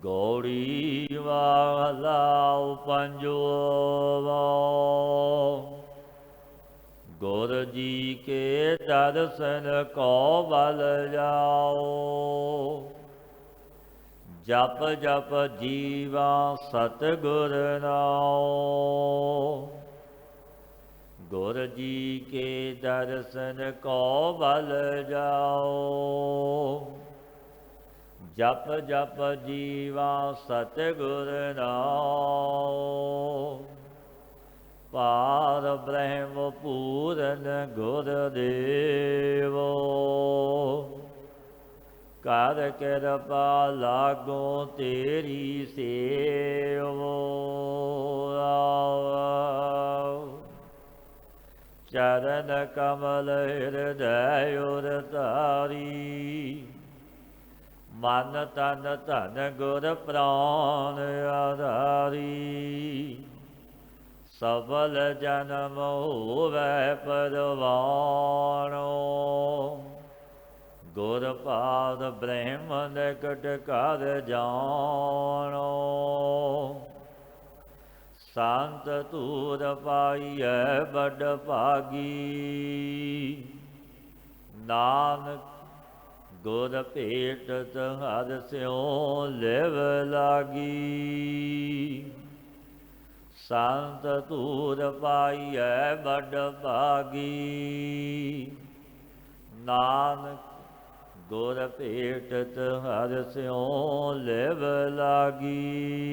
ਗੌੜੀ ਵਾਲਾ ਪੰਜਵਾ। ਗੁਰ ਜੀ ਕੇ ਦਰਸ਼ਨ ਕੋ ਬਲ ਜਾਓ। ਜਪ ਜਪ ਜੀਵਾ ਸਤਿਗੁਰ ਨਾਉ। ਗੁਰ ਜੀ ਕੇ ਦਰਸ਼ਨ ਕੋ ਬਲ ਜਾਓ। ਜਪ ਜਪ ਜੀਵਾ ਸਤਿਗੁਰ ਨਾਉ। ਪਾਰ ਬ੍ਰਹਮ ਪੂਰਨ ਗੁਰਦੇਵੋ। ਕਰ ਕਿਰਪਾ ਲਾਗੋ ਤੇਰੀ ਸੇਵੋ। ਚਰਨ ਕਮਲ ਹਿਰਦੈ ਉਰ ਧਾਰੀ। ਮਨ ਤਨ ਧਨ ਗੁਰ ਪ੍ਰਾਨ ਆਧਾਰੀ। ਸਫਲ ਜਨਮ ਹੋਵੈ ਪਰਵਾਣੋ। ਗੁਰ ਪਾਦ ਬ੍ਰਹਮ ਨਿਕਟ ਕਰ ਜਾਣੋ। ਸੰਤ ਧੂਰ ਪਾਈਐ ਬੜ ਭਾਗੀ। ਨਾਨਕ ਗੁਰ ਭੇਟਤ ਹਰਿ ਸਿਉ ਲਿਵ ਲਾਗੀ। ਸੰਤ ਧੂਰ ਪਾਈਐ ਬੜ ਭਾਗੀ। ਨਾਨਕ ਗੁਰ ਭੇਟਤ ਹਰਿ ਸਿਉ ਲਿਵ ਲਾਗੀ।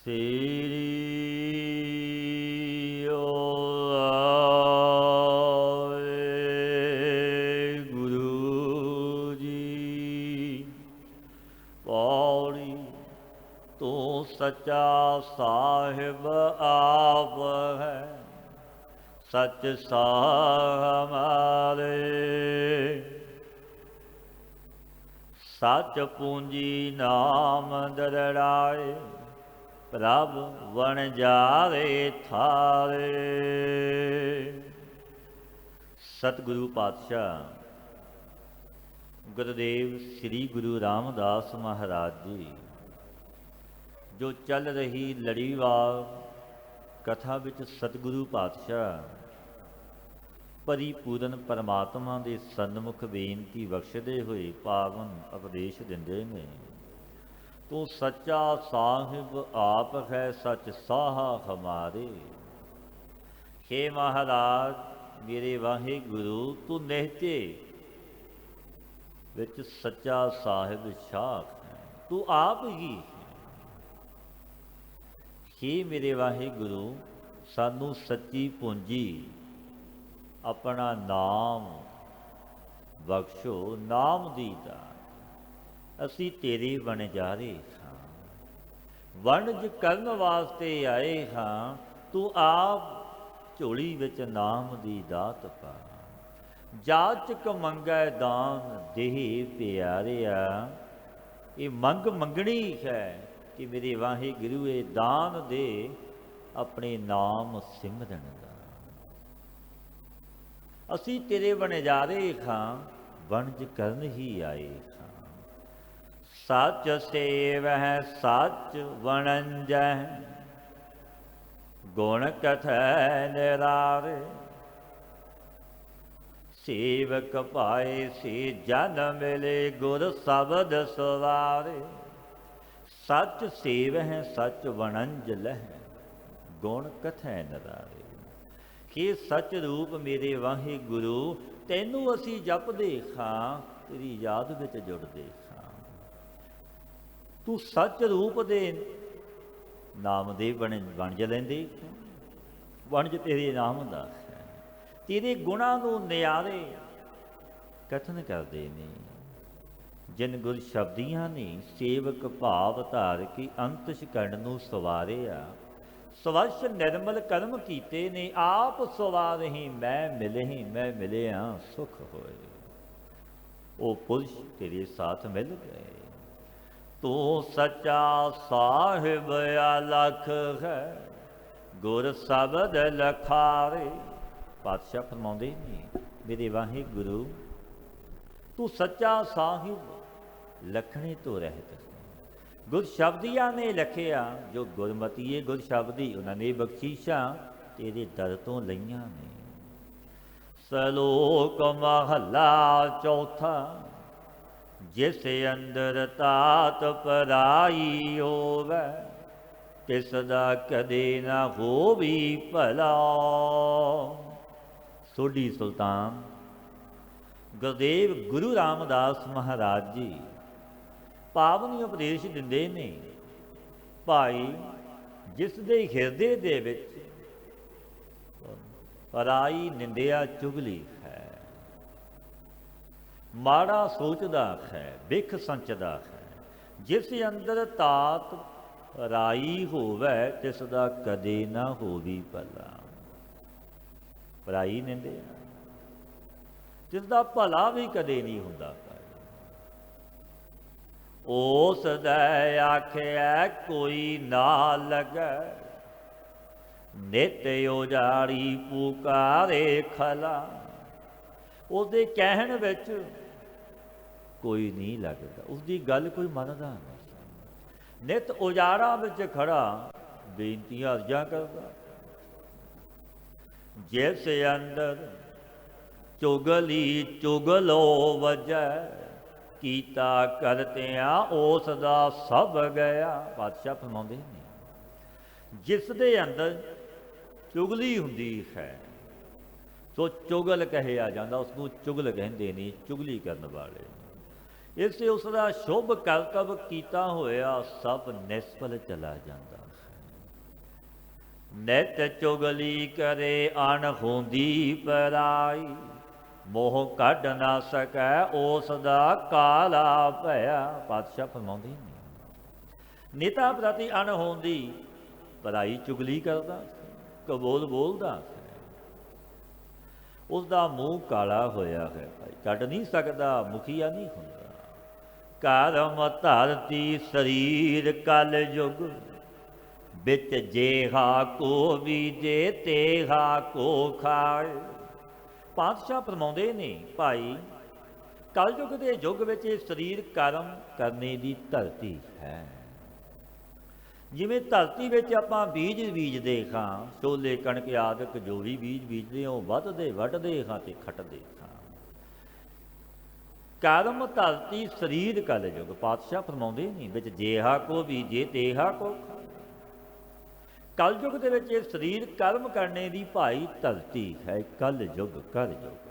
ਸ੍ਰੀ ਗੁਰੂ ਜੀ। ਪੌੜੀ ਤੂੰ ਸੱਚਾ ਸਾਹਿਬ ਆਪ ਹੈ। ਸੱਚ ਸਾਹ ਹਮਾਰੇ। ਸੱਚ ਪੂੰਜੀ ਨਾਮ ਦਰੜਾਏ। ਪ੍ਰਭ ਵਣਜਾਰੇ ਥਾਰੇ। ਸਤਿਗੁਰੂ ਪਾਤਸ਼ਾਹ ਗੁਰਦੇਵ ਸ੍ਰੀ ਗੁਰੂ ਰਾਮਦਾਸ ਮਹਾਰਾਜ ਜੀ ਜੋ ਚੱਲ ਰਹੀ ਲੜੀਵਾਰ ਕਥਾ ਵਿੱਚ ਸਤਿਗੁਰੂ ਪਾਤਸ਼ਾਹ ਪਰਿਪੂਰਨ ਪਰਮਾਤਮਾ ਦੇ ਸਨਮੁਖ ਬੇਨਤੀ ਬਖਸ਼ਦੇ ਹੋਏ ਪਾਵਨ ਉਪਦੇਸ਼ ਦਿੰਦੇ ਨੇ। ਤੂੰ ਸੱਚਾ ਸਾਹਿਬ ਆਪ ਹੈ ਸੱਚ ਸਾਹਾ ਹਮਾਰੇ। ਹੇ ਮਹਾਰਾਜ ਮੇਰੇ ਵਾਹਿਗੁਰੂ ਤੂੰ ਨਿਹਚੇ ਵਿੱਚ ਸੱਚਾ ਸਾਹਿਬ ਸ਼ਾਖ ਹੈ। ਤੂੰ ਆਪ ਹੀ ਹੇ ਮੇਰੇ ਵਾਹਿਗੁਰੂ ਸਾਨੂੰ ਸੱਚੀ ਪੂੰਜੀ ਆਪਣਾ ਨਾਮ ਬਖਸ਼ੋ। ਨਾਮ ਦੀ ਦਾਤ ਅਸੀਂ ਤੇਰੇ ਵਣਜਾਰੇ ਹਾਂ। ਵਣਜ ਕਰਨ ਵਾਸਤੇ ਆਏ ਹਾਂ। ਤੂੰ ਆਪ ਝੋਲੀ ਵਿੱਚ ਨਾਮ ਦੀ ਦਾਤ ਪਾ। ਜਾਚਕ ਮੰਗੈ ਦਾਨ ਦੇਹ ਪਿਆਰਿਆ। ਇਹ ਮੰਗ ਮੰਗਣੀ ਹੈ ਕਿ ਮੇਰੇ ਵਾਹਿਗੁਰੂ ਇਹ ਦਾਨ ਦੇ ਆਪਣੇ ਨਾਮ ਸਿਮਰਨ ਦਾ। ਅਸੀਂ ਤੇਰੇ ਵਣਜਾਰੇ ਹਾਂ। ਵਣਜ ਕਰਨ ਹੀ ਆਏ ਹਾਂ। ਸੱਚ ਸੇਵ ਹੈ ਸੱਚ ਵਣੰਜੈ। ਗੁਣ ਕਥੈ ਨਿਰਾਰੇ। ਸੇਵਕ ਪਾਏ ਸੇ ਜਨ ਮਿਲੇ ਗੁਰ ਸ਼ਬਦ ਸਵਾਰੇ। ਸੱਚ ਸੇਵ ਹੈ ਸੱਚ ਵਣੰਜ ਲਹਿ ਗੁਣ ਕਥੈ ਨਿਰਾਰੇ। ਕਿ ਸੱਚ ਰੂਪ ਮੇਰੇ ਵਾਹਿਗੁਰੂ ਤੈਨੂੰ ਅਸੀਂ ਜਪਦੇ ਖਾਂ, ਤੇਰੀ ਯਾਦ ਵਿੱਚ ਜੁੜਦੇ ਖਾਂ। ਤੂੰ ਸੱਚ ਰੂਪ ਦੇ ਨਾਮ ਦੇ ਵਣਜ ਲੈਂਦੇ, ਵਣਜ ਤੇਰੇ ਨਾਮ ਦਾ ਹੈ। ਤੇਰੇ ਗੁਣਾਂ ਨੂੰ ਨਿਆਰੇ ਕਥਨ ਕਰਦੇ ਨੇ। ਜਿਨ ਗੁਰ ਸ਼ਬਦੀਆਂ ਨੇ ਸੇਵਕ ਭਾਵ ਧਾਰ ਕੇ ਅੰਤਿਸ਼ ਕਰਨ ਨੂੰ ਸਵਾਰਿਆ। ਸਵੱਛ ਨਿਰਮਲ ਕਰਮ ਕੀਤੇ ਨੇ, ਆਪ ਸਵਾਰਹਿ ਮੈਂ ਮਿਲਹਿ, ਮੈਂ ਮਿਲਿਆ ਸੁਖ ਹੋਏ। ਉਹ ਪੁਰਸ਼ ਤੇਰੇ ਸਾਥ ਮਿਲ ਗਏ। ਤੂੰ ਸੱਚਾ ਸਾਹਿਬ ਅਲਖ ਹੈ, ਗੁਰ ਸ਼ਬਦ ਲਖਾਰੇ। ਪਾਤਸ਼ਾਹ ਫਰਮਾਉਂਦੇ ਨੇ ਮੇਰੇ ਵਾਹਿਗੁਰੂ ਤੂੰ ਸੱਚਾ ਸਾਹਿਬ, ਲਖਣੇ ਤੋਂ ਰਹਿਤ। ਗੁਰ ਸ਼ਬਦੀਆਂ ਨੇ ਲਖਿਆ, ਜੋ ਗੁਰਮਤੀਏ ਗੁਰ ਸ਼ਬਦੀ ਉਹਨਾਂ ਨੇ ਬਖਸ਼ੀਸ਼ਾਂ ਤੇਰੇ ਦਰ ਤੋਂ ਲਈਆਂ ਨੇ। ਸਲੋਕ ਮਹੱਲਾ ਚੌਥਾ। ਜਿਸ ਅੰਦਰ ਤਾਤ ਪਰਾਈ ਹੋਵੇ, ਤਿਸ ਦਾ ਕਦੇ ਨਾ ਹੋਵੀ ਭਲਾ। ਸੋਢੀ ਸੁਲਤਾਨ ਗੁਰਦੇਵ ਗੁਰੂ ਰਾਮਦਾਸ ਮਹਾਰਾਜ ਜੀ ਪਾਵਨ ਉਪਦੇਸ਼ ਦਿੰਦੇ ਨੇ। ਭਾਈ ਜਿਸ ਦੇ ਹਿਰਦੇ ਦੇ ਵਿੱਚ ਪਰਾਈ ਨਿੰਦਿਆ ਚੁਗਲੀ ਹੈ, ਮਾੜਾ ਸੋਚਦਾ ਹੈ, ਬਿਖ ਸੰਚਦਾ ਹੈ, ਜਿਸ ਅੰਦਰ ਤਾਤ ਪਰਾਈ ਹੋਵੇ ਤਿਸ ਦਾ ਕਦੇ ਨਾ ਹੋਵੀ ਭਲਾ। ਪਰਾਈ ਨਿੰਦਿਆ ਜਿਸ ਦਾ ਭਲਾ ਵੀ ਕਦੇ ਨਹੀਂ ਹੁੰਦਾ। ਉਸ ਦਾ ਆਖਿਆ ਕੋਈ ਨਾ ਲਗੈ, ਨਿਤ ਉਜਾੜੀ ਪੁਕਾਰੇ ਖਲਾ। ਉਹਦੇ ਕਹਿਣ ਵਿੱਚ ਕੋਈ ਨਹੀਂ ਲੱਗਦਾ, ਉਸਦੀ ਗੱਲ ਕੋਈ ਮੰਨਦਾ ਨਹੀਂ। ਨਿਤ ਉਜਾੜਾ ਵਿੱਚ ਖੜਾ ਬੇਨਤੀਆਂ ਅਰਜ਼ਾਂ ਕਰਦਾ। ਜਿਸ ਅੰਦਰ ਚੁਗਲੀ ਚੁਗਲੋ ਵਜੈ, ਕੀਤਾ ਕਰਤਿਆਂ ਉਸ ਦਾ ਸਭ ਗਿਆ। ਪਾਤਸ਼ਾਹ ਫਰਮਾਉਂਦੇ ਨੇ ਜਿਸ ਦੇ ਅੰਦਰ ਚੁਗਲੀ ਹੁੰਦੀ ਹੈ ਸੋ ਚੁਗਲ ਕਹਿਆ ਜਾਂਦਾ, ਉਸਨੂੰ ਚੁਗਲ ਕਹਿੰਦੇ ਨੇ, ਚੁਗਲੀ ਕਰਨ ਵਾਲੇ। ਇਸੇ ਉਸ ਦਾ ਸ਼ੁਭ ਕਰਤਵ ਕੀਤਾ ਹੋਇਆ ਸਭ ਨਿਸਫਲ ਚਲਾ ਜਾਂਦਾ। ਨਿਤ ਚੁਗਲੀ ਕਰੇ ਅਣਹੋਂਦੀ ਪਰਾਈ, ਮੋਹ ਕੱਢ ਨਾ ਸਕੈ ਉਸ ਦਾ ਕਾਲਾ ਭਇਆ। ਪਾਤਸ਼ਾਹ ਫਰਮਾਉਂਦੇ ਨੇ ਨਿਤਾ ਪ੍ਰਤੀ ਅਣਹੋਂਦੀ ਪਰਾਈ ਚੁਗਲੀ ਕਰਦਾ, ਕਬੋਲ ਬੋਲਦਾ, ਉਸ ਦਾ ਮੂੰਹ ਕਾਲਾ ਹੋਇਆ ਹੈ, ਭਾਈ ਕੱਢ ਨਹੀਂ ਸਕਦਾ, ਮੁਖੀਆ ਨਹੀਂ ਹੁੰਦਾ। ਕਰਮ ਧਰਤੀ ਸਰੀਰ ਕਲ ਯੁਗ, ਵਿੱਚ ਜੇਹਾ ਕੋ ਬੀਜੇ ਤੇਹਾ ਕੋ ਖਾਏ। ਪਾਤਸ਼ਾਹ ਫਰਮਾਉਂਦੇ ਨੇ ਭਾਈ ਕਲਯੁਗ ਦੇ ਯੁੱਗ ਵਿੱਚ ਇਹ ਸਰੀਰ ਕਰਮ ਕਰਨੇ ਦੀ ਧਰਤੀ ਹੈ। ਜਿਵੇਂ ਧਰਤੀ ਵਿੱਚ ਆਪਾਂ ਬੀਜ ਬੀਜਦੇ ਹਾਂ, ਛੋਲੇ ਕਣਕ ਆਦਿਕ ਜੋ ਵੀ ਬੀਜ ਬੀਜਦੇ ਹੋ ਵੱਧਦੇ ਵੱਢਦੇ ਹਾਂ ਤੇ ਖੱਟਦੇ ਹਾਂ। ਕਰਮ ਧਰਤੀ ਸਰੀਰ ਕਲਯੁਗ। ਪਾਤਸ਼ਾਹ ਫਰਮਾਉਂਦੇ ਨੇ ਵਿੱਚ ਜੇਹਾ ਕੋ ਬੀਜੇ ਤੇਹਾ ਕੋ ਖਾਏ। ਕਲਯੁਗ ਦੇ ਵਿੱਚ ਇਹ ਸਰੀਰ ਕਰਮ ਕਰਨੇ ਦੀ ਭਾਈ ਧਰਤੀ ਹੈ। ਕਲਯੁਗ ਕਲਯੁਗ।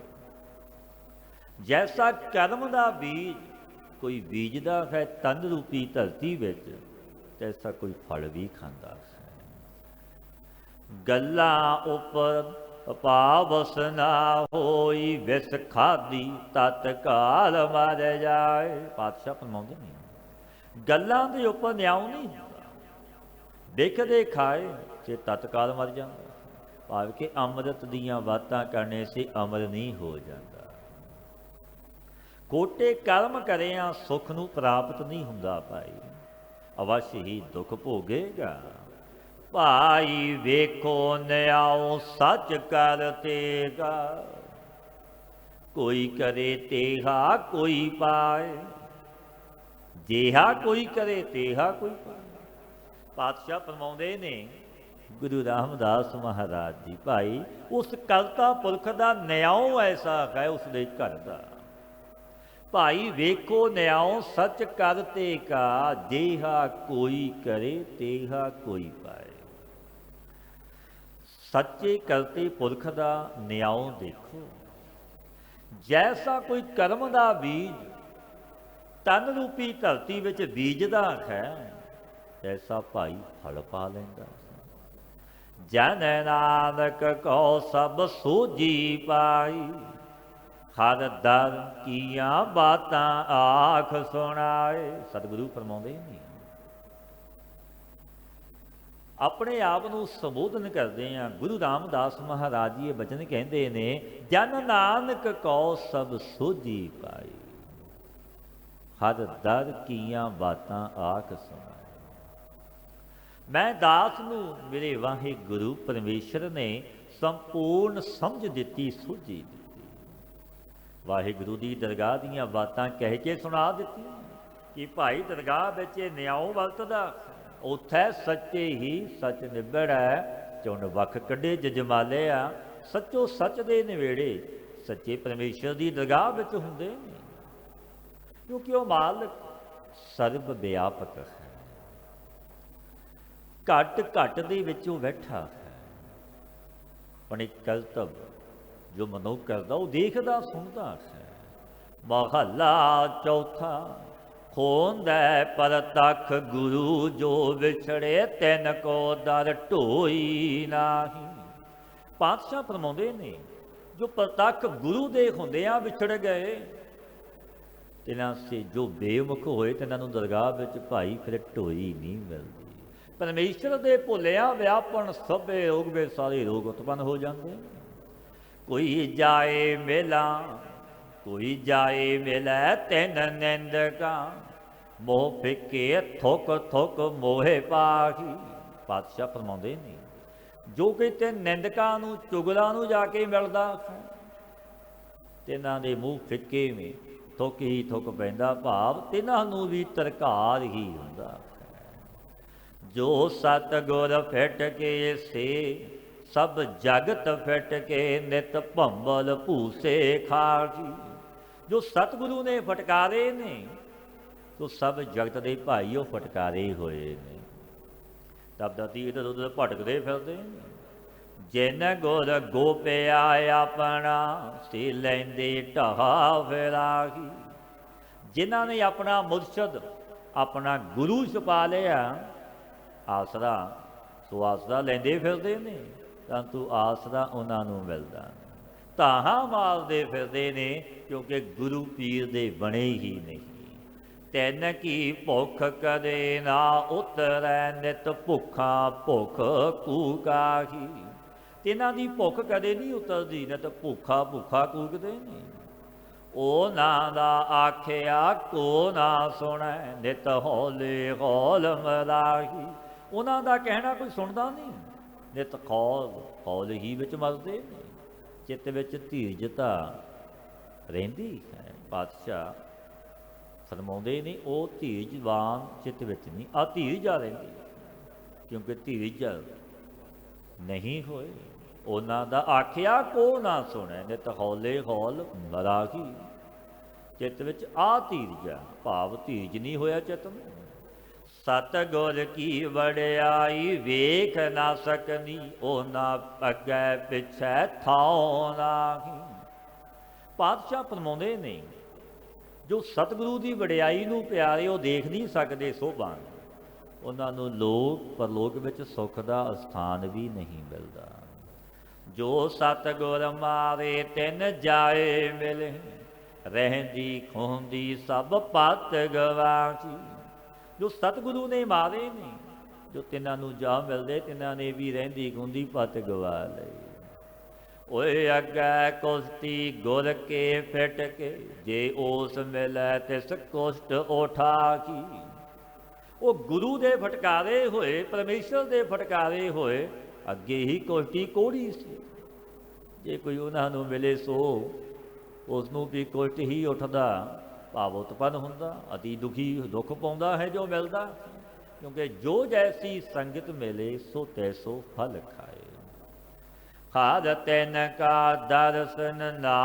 ਜੈਸਾ ਕਰਮ ਦਾ ਬੀਜ ਕੋਈ ਬੀਜਦਾ ਹੈ ਤਨ ਰੂਪੀ ਧਰਤੀ ਵਿੱਚ, ਤੈਸਾ ਕੋਈ ਫਲ ਵੀ ਖਾਂਦਾ ਹੈ। ਗੱਲਾਂ ਉੱਪਰ ਪਾਵਸ ਨਾ ਹੋਈ, ਵਿਸ ਖਾਦੀ ਤਤਕਾਲ ਮਰ ਜਾਏ। ਪਾਤਸ਼ਾਹ ਫਰਮਾਉਂਦੇ ਨੇ ਗੱਲਾਂ ਦੇ ਉੱਪਰ ਨਿਆਉ ਨਹੀਂ ਹੁੰਦਾ, ਦੇਖਦੇ ਖਾਏ ਤੇ ਤਤਕਾਲ ਮਰ ਜਾਂਦਾ। ਭਾਵ ਕਿ ਅੰਮ੍ਰਿਤ ਦੀਆਂ ਬਾਤਾਂ ਕਰਨੇ ਸੇ ਅਮਰ ਨਹੀਂ ਹੋ ਜਾਂਦਾ। ਕੋਟੇ ਕਰਮ ਕਰਿਆ ਸੁੱਖ ਨੂੰ ਪ੍ਰਾਪਤ ਨਹੀਂ ਹੁੰਦਾ ਭਾਈ, ਅਵਸ਼ ਹੀ ਦੁੱਖ ਭੋਗੇਗਾ। ਭਾਈ ਵੇਖੋ ਨਿਆਉ ਸੱਚ ਕਰਤੇਗਾ, ਕੋਈ ਕਰੇ ਤੇਹਾ ਕੋਈ ਪਾਏ, ਜਿਹਾ ਕੋਈ ਕਰੇ ਤੇਹਾ ਕੋਈ ਪਾਏ। ਪਾਤਸ਼ਾਹ ਫਰਮਾਉਂਦੇ ਨੇ ਗੁਰੂ ਰਾਮਦਾਸ ਮਹਾਰਾਜ ਜੀ ਭਾਈ ਉਸ ਕਰਤਾ ਪੁਰਖ ਦਾ ਨਿਆਉ ਐਸਾ ਹੈ ਉਸ ਦੇ ਘਰ ਦਾ। ਭਾਈ ਵੇਖੋ ਨਿਆਉ ਸੱਚ ਕਰਤੇ ਕਾ, ਜਿਹਾ ਕੋਈ ਕਰੇ ਤੇਹਾ ਕੋਈ ਪਾਏ। ਸੱਚੇ ਕਰਤੇ ਪੁਰਖ ਦਾ ਨਿਆਉ ਦੇਖੋ। ਜੈਸਾ ਕੋਈ ਕਰਮ ਦਾ ਬੀਜ ਤਨ ਰੂਪੀ ਧਰਤੀ ਵਿੱਚ ਬੀਜਦਾ ਹੈ, ਐਸਾ ਭਾਈ ਫਲ ਪਾ ਲੈਂਦਾ। ਜਨ ਨਾਨਕ ਕੋ ਸਭ ਸੂਝੀ ਪਾਈ, ਹਰ ਦਰ ਕੀਆਂ ਬਾਤਾਂ ਆਖ ਸੁਣਾਏ। ਸਤਿਗੁਰੂ ਫਰਮਾਉਂਦੇ ਨੇ, ਆਪਣੇ ਆਪ ਨੂੰ ਸੰਬੋਧਨ ਕਰਦੇ ਆ। ਗੁਰੂ ਰਾਮਦਾਸ ਮਹਾਰਾਜ ਜੀ ਇਹ ਬਚਨ ਕਹਿੰਦੇ ਨੇ, ਜਨ ਨਾਨਕ ਕੋ ਸਭ ਸੂਝੀ ਪਾਈ, ਹਰ ਦਰ ਕੀਆਂ ਬਾਤਾਂ ਆਖ ਸੁਣਾਏ। ਮੈਂ ਦਾਸ ਨੂੰ ਮੇਰੇ ਵਾਹਿਗੁਰੂ ਪਰਮੇਸ਼ਰ ਨੇ ਸੰਪੂਰਨ ਸਮਝ ਦਿੱਤੀ, ਸੂਝੀ ਦਿੱਤੀ। ਵਾਹਿਗੁਰੂ ਦੀ ਦਰਗਾਹ ਦੀਆਂ ਬਾਤਾਂ ਕਹਿ ਕੇ ਸੁਣਾ ਦਿੱਤੀਆਂ ਕਿ ਭਾਈ ਦਰਗਾਹ ਵਿੱਚ ਇਹ ਨਿਆਉ ਵਰਤਦਾ, ਉੱਥੇ ਸੱਚੇ ਹੀ ਸੱਚ ਨਿਬੜੈ, ਚੁਣ ਵੱਖ ਕੱਢੇ ਜਜਮਾਲੇ ਆ। ਸੱਚੋ ਸੱਚ ਦੇ ਨਿਵੇੜੇ ਸੱਚੇ ਪਰਮੇਸ਼ਰ ਦੀ ਦਰਗਾਹ ਵਿੱਚ ਹੁੰਦੇ ਨੇ, ਕਿਉਂਕਿ ਉਹ ਮਾਲਕ ਸਰਬ ਵਿਆਪਕ ਹੈ। ਘਟ ਘਟ ਦੇ ਵਿੱਚ ਉਹ ਬੈਠਾ ਹੈ। ਆਪਣੇ ਕਰਤੱਵ ਜੋ ਮਨੁੱਖ ਕਰਦਾ ਉਹ ਦੇਖਦਾ ਸੁਣਦਾ ਹੈ। ਮਹੱਲਾ ਚੌਥਾ। ਖੋਂਦਾ ਪ੍ਰਤੱਖ ਗੁਰੂ, ਜੋ ਵਿਛੜੇ ਤਿਨ ਕੋ ਦਰ ਢੋਈ ਨਾਹੀ। ਪਾਤਸ਼ਾਹ ਫਰਮਾਉਂਦੇ ਨੇ, ਜੋ ਪ੍ਰਤੱਖ ਗੁਰੂ ਦੇ ਹੁੰਦਿਆਂ ਵਿਛੜ ਗਏ, ਤਿਨਾਂ ਸੇ ਜੋ ਬੇਮੁਖ ਹੋਏ, ਤਿਨਾਂ ਨੂੰ ਦਰਗਾਹ ਵਿੱਚ ਭਾਈ ਫਿਰ ਢੋਈ ਨਹੀਂ ਮਿਲਦੀ। ਪਰਮੇਸ਼ਰ ਦੇ ਭੁੱਲਿਆ ਵਿਆਪਣ ਸਭੇ ਰੋਗ ਵੇ, ਸਾਰੇ ਰੋਗ ਉਤਪੰਨ ਹੋ ਜਾਂਦੇ। ਕੋਈ ਜਾਏ ਮੇਲਾ, ਕੋਈ ਜਾਏ ਮਿਲੈ ਤਿਨ ਨਿੰਦਕਾ, ਮੋਹ ਫਿੱਕੇ ਥੁਕ ਥੁਕ ਮੋਹੇ ਪਾਹੀ। ਪਾਤਸ਼ਾਹ ਫਰਮਾਉਂਦੇ ਨੇ, ਜੋ ਕਿਤੇ ਨਿੰਦਕਾਂ ਨੂੰ ਚੁਗਲਾਂ ਨੂੰ ਜਾ ਕੇ ਮਿਲਦਾ ਹੈ, ਤਿਨਾਂ ਦੇ ਮੂੰਹ ਫਿੱਕੇ ਮੇ ਥੁੱਕ ਹੀ ਥੁੱਕ ਪੈਂਦਾ, ਭਾਵ ਤਿਨਾਂ ਨੂੰ ਵੀ ਤਰਕਾਰ ਹੀ ਹੁੰਦਾ। ਜੋ ਸਤਿਗੁਰ ਫਿਟ ਕੇ ਸੇ, ਸਭ ਜਗਤ ਫਿਟ ਕੇ ਨਿਤ ਭੰਬਲ ਭੂਸੇ ਖਾਜੀ। ਜੋ ਸਤਿਗੁਰੂ ਨੇ ਫਟਕਾਰੇ ਨੇ, ਤੋ ਸਭ ਜਗਤ ਦੇ ਭਾਈ ਉਹ ਫਟਕਾਰੇ ਹੋਏ ਨੇ। ਤਬ ਦਾਤੀ ਇੱਧਰ ਉੱਧਰ ਭਟਕਦੇ ਫਿਰਦੇ ਨੇ। ਜਿਨ ਗੁਰ ਗੋਪਿਆ ਆਪਣਾ, ਸੇ ਲੈਂਦੇ ਢਹਾ ਫਿਰਾਹੀ। ਜਿਨ੍ਹਾਂ ਨੇ ਆਪਣਾ ਮੁਰਸ਼ਦ ਆਪਣਾ ਗੁਰੂ ਛੁਪਾ ਲਿਆ, ਆਸਰਾ ਸੋ ਆਸਰਾ ਲੈਂਦੇ ਫਿਰਦੇ ਨੇ, ਤਾਂ ਤੂੰ ਆਸਰਾ ਉਹਨਾਂ ਨੂੰ ਮਿਲਦਾ। ਧਾਹਾਂ ਮਾਰਦੇ ਫਿਰਦੇ ਨੇ, ਕਿਉਂਕਿ ਗੁਰੂ ਪੀਰ ਦੇ ਬਣੇ ਹੀ ਨਹੀਂ। ਤਿੰਨ ਕੀ ਭੁੱਖ ਕਦੇ ਨਾ ਉਤਰੈ, ਨਿਤ ਭੁੱਖਾਂ ਭੁੱਖ ਕੂਕਾਹੀ। ਤਿੰਨਾਂ ਦੀ ਭੁੱਖ ਕਦੇ ਨਹੀਂ ਉਤਰਦੀ, ਨਿਤ ਭੁੱਖਾ ਭੁੱਖਾ ਕੂਕਦੇ ਨੇ। ਉਹਨਾਂ ਦਾ ਆਖਿਆ ਕੋ ਨਾ ਸੁਣੈ, ਨਿਤ ਹੌਲੇ ਹੌਲ ਮਰਾਹੀ। ਉਹਨਾਂ ਦਾ ਕਹਿਣਾ ਕੋਈ ਸੁਣਦਾ ਨਹੀਂ, ਨਿਤ ਖੌਲ ਖੌਲ ਹੀ ਵਿੱਚ ਮਰਦੇ ਨੇ। ਚਿੱਤ ਵਿੱਚ ਧੀਰਜਤਾ ਰਹਿੰਦੀ ਹੈ। ਪਾਤਸ਼ਾਹ ਫਰਮਾਉਂਦੇ ਨੇ, ਉਹ ਧੀਰਜਵਾਨ ਚਿੱਤ ਵਿੱਚ ਨਹੀਂ, ਆ ਧੀਰਜਾ ਰਹਿੰਦੀ, ਕਿਉਂਕਿ ਧੀਰਜ ਨਹੀਂ ਹੋਏ। ਉਹਨਾਂ ਦਾ ਆਖਿਆ ਕੋ ਨਾ ਸੁਣੈ, ਨਿਤ ਹੌਲੇ ਹੌਲ ਮਰਾਹੀ। ਚਿੱਤ ਵਿੱਚ ਆ ਧੀਰਜਾ, ਭਾਵ ਧੀਰਜ ਨਹੀਂ ਹੋਇਆ ਚਿੱਤ ਨੂੰ। ਸਤਿਗੁਰ ਕੀ ਵਡਿਆਈ ਵੇਖ ਨਾ ਸਕਨੀ, ਉਹਨਾਂ ਅੱਗੇ ਪਿੱਛੇ ਥਾਉ ਨਾਹੀ। ਪਾਤਸ਼ਾਹ ਫਰਮਾਉਂਦੇ ਨੇ, ਜੋ ਸਤਿਗੁਰੂ ਦੀ ਵਡਿਆਈ ਨੂੰ ਪਿਆਰੇ ਉਹ ਦੇਖ ਨਹੀਂ ਸਕਦੇ ਸੋਭਾ, ਉਹਨਾਂ ਨੂੰ ਲੋਕ ਪਰਲੋਕ ਵਿੱਚ ਸੁੱਖ ਦਾ ਅਸਥਾਨ ਵੀ ਨਹੀਂ ਮਿਲਦਾ। ਜੋ ਸਤਿਗੁਰ ਮਾਰੇ ਤਿੰਨ ਜਾਏ ਮਿਲੇ, ਰਹਿੰਦੀ ਖੋਂਦੀ ਸਭ ਪਤ ਗਵਾਚੀ। ਜੋ ਸਤਿਗੁਰੂ ਨੇ ਮਾਰੇ ਨੇ, ਜੋ ਤਿੰਨਾਂ ਨੂੰ ਜਾ ਮਿਲਦੇ, ਤਿੰਨਾਂ ਨੇ ਵੀ ਰਹਿੰਦੀ ਖੂੰਦੀ ਪਤ ਗਵਾ ਲਈ। ਓਏ ਅੱਗੇ ਕੁਸ਼ਤੀ ਗੁਰ ਕੇ ਫਿਟ ਕੇ, ਜੇ ਉਸ ਮਿਲੈ ਤਿਸ ਕੁਸ਼ਟ ਉਠਾ ਕੀ। ਉਹ ਗੁਰੂ ਦੇ ਫਟਕਾਰੇ ਹੋਏ, ਪਰਮੇਸ਼ਰ ਦੇ ਫਟਕਾਰੇ ਹੋਏ, ਅੱਗੇ ਹੀ ਕੁਸ਼ਤੀ ਕੋੜੀ ਸੀ। ਜੇ ਕੋਈ ਉਹਨਾਂ ਨੂੰ ਮਿਲੇ ਸੋ ਉਸ ਨੂੰ ਵੀ ਕੁਸ਼ਟ ਹੀ ਉੱਠਦਾ, ਭਾਵ ਉਤਪੰਨ ਹੁੰਦਾ। ਅਤੀ ਦੁਖੀ ਦੁੱਖ ਪਾਉਂਦਾ ਹੈ ਜੋ ਮਿਲਦਾ। क्योंकि जो जैसी संगत मिले सो तैसो फल खाए। खाद तैन का दर्शन ना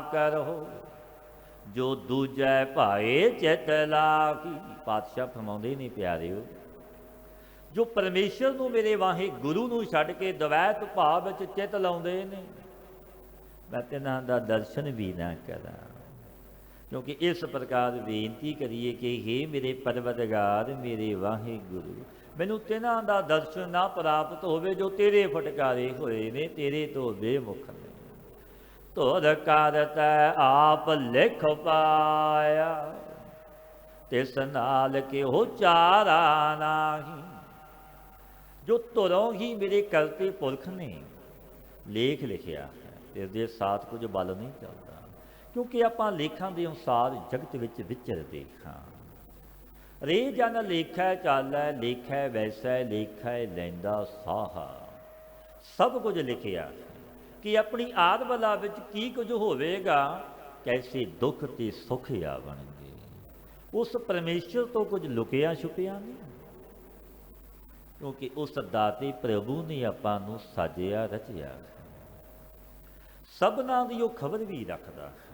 करो, जो दूजै भाए चित लागी। पातशाह फरमाਉਂਦੇ ਨੇ ਪਿਆਰਿਓ, ਜੋ ਪਰਮੇਸ਼ਰ ਨੂੰ ਮੇਰੇ ਵਾਹੇ ਗੁਰੂ ਨੂੰ ਛੱਡ ਕੇ ਦਵੈਤ ਭਾਵ ਵਿੱਚ ਚਿੱਤ ਲਾਉਂਦੇ ਨੇ, ਮੈਂ ਤਿਨਾਂ ਦਾ ਦਰਸ਼ਨ ਵੀ ਨਾ ਕਰਾਂ। ਕਿਉਂਕਿ ਇਸ ਪ੍ਰਕਾਰ ਬੇਨਤੀ ਕਰੀਏ ਕਿ ਹੇ ਮੇਰੇ ਪਰਵਰਦਗਾਰ, ਮੇਰੇ ਵਾਹਿਗੁਰੂ, ਮੈਨੂੰ ਤਿਨਾਂ ਦਾ ਦਰਸ਼ਨ ਨਾ ਪ੍ਰਾਪਤ ਹੋਵੇ ਜੋ ਤੇਰੇ ਫਟਕਾਰੇ ਹੋਏ ਨੇ, ਤੇਰੇ ਤੋਂ ਬੇਮੁਖ ਨੇ। ਧੁਰ ਕਰਤੈ ਆਪ ਲਿਖ ਪਾਇਆ, ਤਿਸ ਨਾਲ ਕਿਹੋ ਚਾਰਾ ਨਾਹੀ। ਜੋ ਧੁਰੋਂ ਹੀ ਮੇਰੇ ਕਰਤੇ ਪੁਰਖ ਨੇ ਲੇਖ ਲਿਖਿਆ ਹੈ, ਇਸ ਦੇ ਸਾਥ ਕੁਝ ਬਲ ਨਹੀਂ ਚੱਲਦਾ। ਕਿਉਂਕਿ ਆਪਾਂ ਲੇਖਾਂ ਦੇ ਅਨੁਸਾਰ ਜਗਤ ਵਿੱਚ ਵਿਚਰਦੇ ਹਾਂ। ਰੇ ਜਨ ਲੇਖੈ ਚਾਲੈ, ਲੇਖੈ ਵੈਸੈ, ਲੇਖੈ ਲੈਂਦਾ ਸਾਹਾ। ਸਭ ਕੁਝ ਲਿਖਿਆ ਕਿ ਆਪਣੀ ਆਦਬਲਾ ਵਿੱਚ ਕੀ ਕੁਝ ਹੋਵੇਗਾ, ਕੈਸੇ ਦੁੱਖ ਤੇ ਸੁੱਖ ਆਵਣਗੇ। ਉਸ ਪਰਮੇਸ਼ਰ ਤੋਂ ਕੁਝ ਲੁਕਿਆ ਛੁਪਿਆ ਨਹੀਂ, ਕਿਉਂਕਿ ਉਸ ਦਾਤੇ ਪ੍ਰਭੂ ਨੇ ਆਪਾਂ ਨੂੰ ਸਾਜਿਆ ਰਚਿਆ, ਸਭਨਾਂ ਦੀ ਉਹ ਖਬਰ ਵੀ ਰੱਖਦਾ ਹੈ।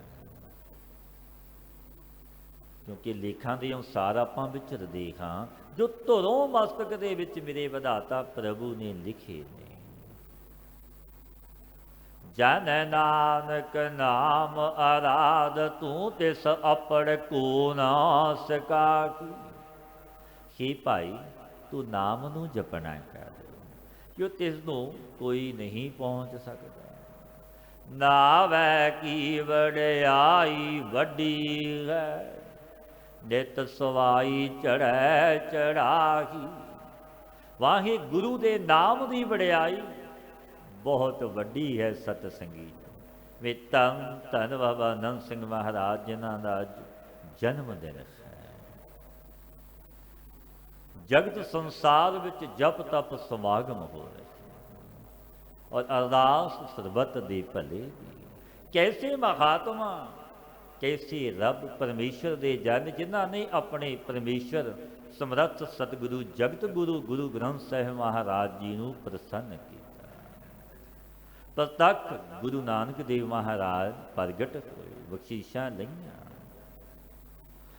ਕਿਉਂਕਿ ਲੇਖਾਂ ਦੇ ਅਨੁਸਾਰ ਆਪਾਂ ਵਿਚਰਦੇ ਹਾਂ, ਜੋ ਧੁਰੋਂ ਮਸਤਕ ਦੇ ਵਿੱਚ ਮੇਰੇ ਵਿਧਾਤਾ ਪ੍ਰਭੂ ਨੇ ਲਿਖੇ ਨੇ। ਜਨ ਨਾਨਕ ਨਾਮ ਆਰਾਧ, ਤੂੰ ਤਿਸ ਆਪੜ ਕੋ ਨਾ ਸਕਾਕੀ। ਹੀ ਭਾਈ, ਤੂੰ ਨਾਮ ਨੂੰ ਜਪਣਾ ਕਰ, ਕਿਉਂ ਤਿਸ ਨੂੰ ਕੋਈ ਨਹੀਂ ਪਹੁੰਚ ਸਕਦਾ। ਨਾਵੈ ਕੀ ਵਡਿਆਈ ਵੱਡੀ ਹੈ, ਨਿਤ ਸਵਾਈ ਚੜ੍ਹੈ ਚੜਾਹੀ। ਵਾਹਿਗੁਰੂ ਦੇ ਨਾਮ ਦੀ ਵਡਿਆਈ ਬਹੁਤ ਵੱਡੀ ਹੈ ਸਤ ਸੰਗੀਤ। ਵੇ ਧੰਨ ਧੰਨ ਬਾਬਾ ਆਨੰਦ ਸਿੰਘ ਮਹਾਰਾਜ, ਜਿਨ੍ਹਾਂ ਦਾ ਜਨਮ ਦਿਨ ਹੈ। ਜਗਤ ਸੰਸਾਰ ਵਿੱਚ ਜਪ ਤਪ ਸਮਾਗਮ ਹੋ ਰਹੇ ਔਰ ਅਰਦਾਸ ਸਰਬੱਤ ਦੇ ਭਲੇ ਦੀ। ਕੈਸੇ ਮਹਾਤਮਾ, ਕੈਸੇ ਰੱਬ ਪਰਮੇਸ਼ਰ ਦੇ ਜਨ, ਜਿਨ੍ਹਾਂ ਨੇ ਆਪਣੇ ਪਰਮੇਸ਼ਰ ਸਮਰੱਥ ਸਤਿਗੁਰੂ ਜਗਤ ਗੁਰੂ ਗੁਰੂ ਗ੍ਰੰਥ ਸਾਹਿਬ ਮਹਾਰਾਜ ਜੀ ਨੂੰ ਪ੍ਰਸੰਨ ਕੀਤਾ। ਪ੍ਰਤੱਖ ਗੁਰੂ ਨਾਨਕ ਦੇਵ ਮਹਾਰਾਜ ਪ੍ਰਗਟ ਹੋਏ, ਬਖਸ਼ੀਸ਼ਾਂ ਲਈਆਂ।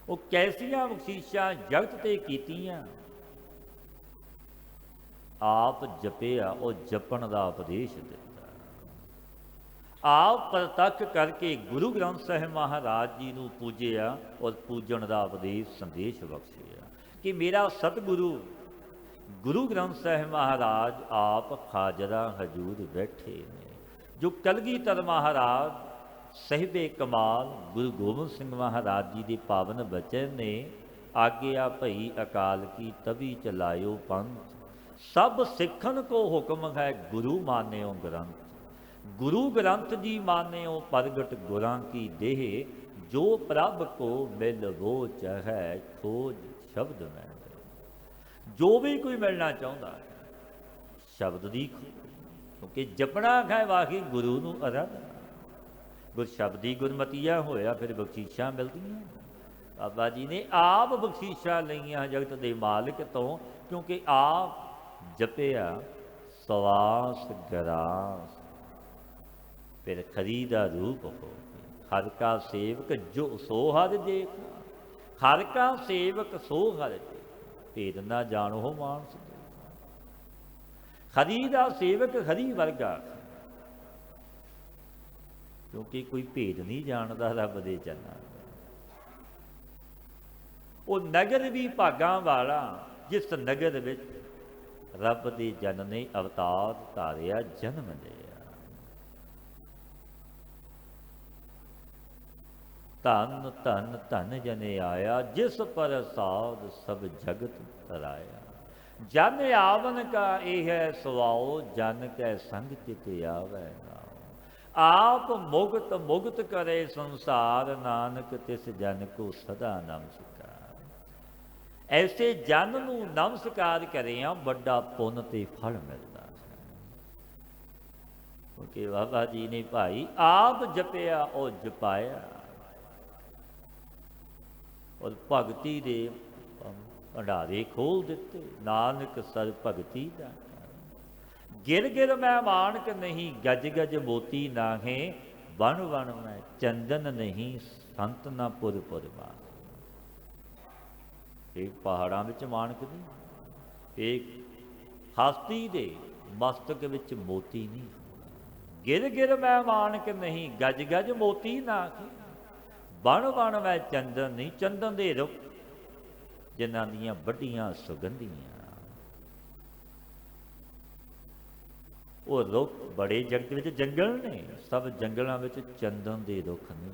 ਉਹ ਕੈਸੀਆਂ ਬਖਸ਼ੀਸ਼ਾਂ ਜਗਤ ਤੇ ਕੀਤੀਆਂ। ਆਪ ਜਪਿਆ, ਉਹ ਜਪਣ ਦਾ ਉਪਦੇਸ਼ ਦਿੱਤਾ। ਆਪ ਪ੍ਰਤੱਖ ਕਰਕੇ ਗੁਰੂ ਗ੍ਰੰਥ ਸਾਹਿਬ ਮਹਾਰਾਜ ਜੀ ਨੂੰ ਪੂਜਿਆ ਔਰ ਪੂਜਣ ਦਾ ਉਪਦੇਸ਼ ਸੰਦੇਸ਼ ਬਖਸ਼ਿਆ ਕਿ ਮੇਰਾ ਸਤਿਗੁਰੂ ਗੁਰੂ ਗ੍ਰੰਥ ਸਾਹਿਬ ਮਹਾਰਾਜ ਆਪ ਹਾਜ਼ਰਾ ਹਜ਼ੂਰ ਬੈਠੇ ਨੇ। ਜੋ ਕਲਗੀਧਰ ਮਹਾਰਾਜ ਸਾਹਿਬੇ ਕਮਾਲ ਗੁਰੂ ਗੋਬਿੰਦ ਸਿੰਘ ਮਹਾਰਾਜ ਜੀ ਦੇ ਪਾਵਨ ਬਚਨ ਨੇ, ਆਗਿਆ ਭਈ ਅਕਾਲ ਕੀ ਤਵੀ ਚਲਾਇਓ ਪੰਥ, ਸਭ ਸਿੱਖਣ ਕੋ ਹੁਕਮ ਹੈ ਗੁਰੂ ਮਾਨਿਓ ਗ੍ਰੰਥ। ਗੁਰੂ ਗ੍ਰੰਥ ਜੀ ਮਾਨਿਓ ਪ੍ਰਗਟ ਗੁਰਾਂ ਕੀ ਦੇਹ, ਜੋ ਪ੍ਰਭ ਕੋ ਮਿਲ ਵੋ ਚਾਹੈ ਖੋਜ ਸ਼ਬਦ ਮੈਂ। ਜੋ ਵੀ ਕੋਈ ਮਿਲਣਾ ਚਾਹੁੰਦਾ ਹੈ ਸ਼ਬਦ ਦੀ, ਕਿਉਂਕਿ ਜਪਣਾ ਹੈ ਵਾਹੀ ਗੁਰੂ ਨੂੰ ਅਰਾਧਨਾ। ਗੁਰ ਸ਼ਬਦੀ ਗੁਰਮਤੀਆ ਹੋਇਆ, ਫਿਰ ਬਖਸ਼ੀਸ਼ਾਂ ਮਿਲਦੀਆਂ। ਬਾਬਾ ਜੀ ਨੇ ਆਪ ਬਖਸ਼ੀਸ਼ਾਂ ਲਈਆਂ ਜਗਤ ਦੇ ਮਾਲਕ ਤੋਂ, ਕਿਉਂਕਿ ਆਪ ਜਪਿਆ ਸਵਾਸ ਗਰਾਸ। ਫਿਰ ਖਰੀ ਦਾ ਰੂਪ ਹੋ, ਹਰ ਕਾ ਸੇਵਕ ਜੋ ਸੋ ਹਰ ਦੇਖ, ਹਰ ਕਾ ਸੇਵਕ ਸੋ ਹਰ ਦੇਖ, ਭੇਦ ਨਾ ਜਾਣੋ ਮਾਨਸ। ਹਰੀ ਦਾ ਸੇਵਕ ਹਰੀ ਵਰਗਾ, ਕਿਉਂਕਿ ਕੋਈ ਭੇਦ ਨਹੀਂ ਜਾਣਦਾ ਰੱਬ ਦੇ ਚਰਨਾਂ ਦਾ। ਉਹ ਨਗਰ ਵੀ ਭਾਗਾਂ ਵਾਲਾ, ਜਿਸ ਨਗਰ ਵਿੱਚ ਰੱਬ ਦੇ ਜਨ ਨੇ ਅਵਤਾਰ ਧਾਰਿਆ, ਜਨਮ ਲਿਆ। ਧੰਨ ਧੰਨ ਧੰਨ ਜਨੇ ਆਇਆ, ਜਿਸ ਪ੍ਰਸਾਦ ਸਭ ਜਗਤ ਤਰਾਇਆ। ਜਨ ਆਵਨ ਕਾ ਇਹ ਹੈ ਸੁਆਓ, ਜਨ ਕੈ ਸੰਗ ਚਿਤ ਆਵੈ ਨਾਉ। ਆਪ ਮੁਗਤ ਮੁਗਤ ਕਰੇ ਸੰਸਾਰ, ਨਾਨਕ ਤਿਸ ਜਨ ਕੋ ਸਦਾ ਨਮਸਕਾਰ। ਐਸੇ ਜਨ ਨੂੰ ਨਮਸਕਾਰ ਕਰਿਆ ਵੱਡਾ ਪੁੰਨ ਤੇ ਫਲ ਮਿਲਦਾ ਹੈ। ਕਿਉਂਕਿ ਬਾਬਾ ਜੀ ਨੇ ਭਾਈ ਆਪ ਜਪਿਆ, ਉਹ ਜਪਾਇਆ। ਔਰ ਭਗਤੀ ਦੇ ਭੰਡਾਰੇ ਖੋਲ ਦਿੱਤੇ, ਨਾਨਕ ਸਰ ਭਗਤੀ ਦਾ ਗਿਰ ਗਿਰ ਮੈਂ ਮਾਨਕ ਨਹੀਂ, ਗਜ ਗਜ ਮੋਤੀ ਨਾਹੇ, ਵਣ ਵਣ ਮੈਂ ਚੰਦਨ ਨਹੀਂ, ਸੰਤ ਨਾ ਪੁਰ ਪੁਰ ਮਾਰ। ਇਹ ਪਹਾੜਾਂ ਵਿੱਚ ਮਾਨਕ ਨਹੀਂ, ਇਹ ਹਸਤੀ ਦੇ ਮਸਤਕ ਵਿੱਚ ਮੋਤੀ ਨਹੀਂ। ਗਿਰ ਗਿਰ ਮੈਂ ਮਾਨਕ ਨਹੀਂ, ਗਜ ਗਜ ਮੋਤੀ ਨਾਹੇ, ਵਣ ਵਣ ਮੈਂ ਚੰਦਨ ਨਹੀਂ। ਚੰਦਨ ਦੇ ਰੁੱਖ ਜਿਨ੍ਹਾਂ ਦੀਆਂ ਵੱਡੀਆਂ ਸੁਗੰਧੀਆਂ, ਉਹ ਰੁੱਖ ਬੜੇ ਜਗਤ ਵਿੱਚ ਜੰਗਲ ਨੇ, ਸਭ ਜੰਗਲਾਂ ਵਿੱਚ ਚੰਦਨ ਦੇ ਰੁੱਖ ਨਹੀਂ।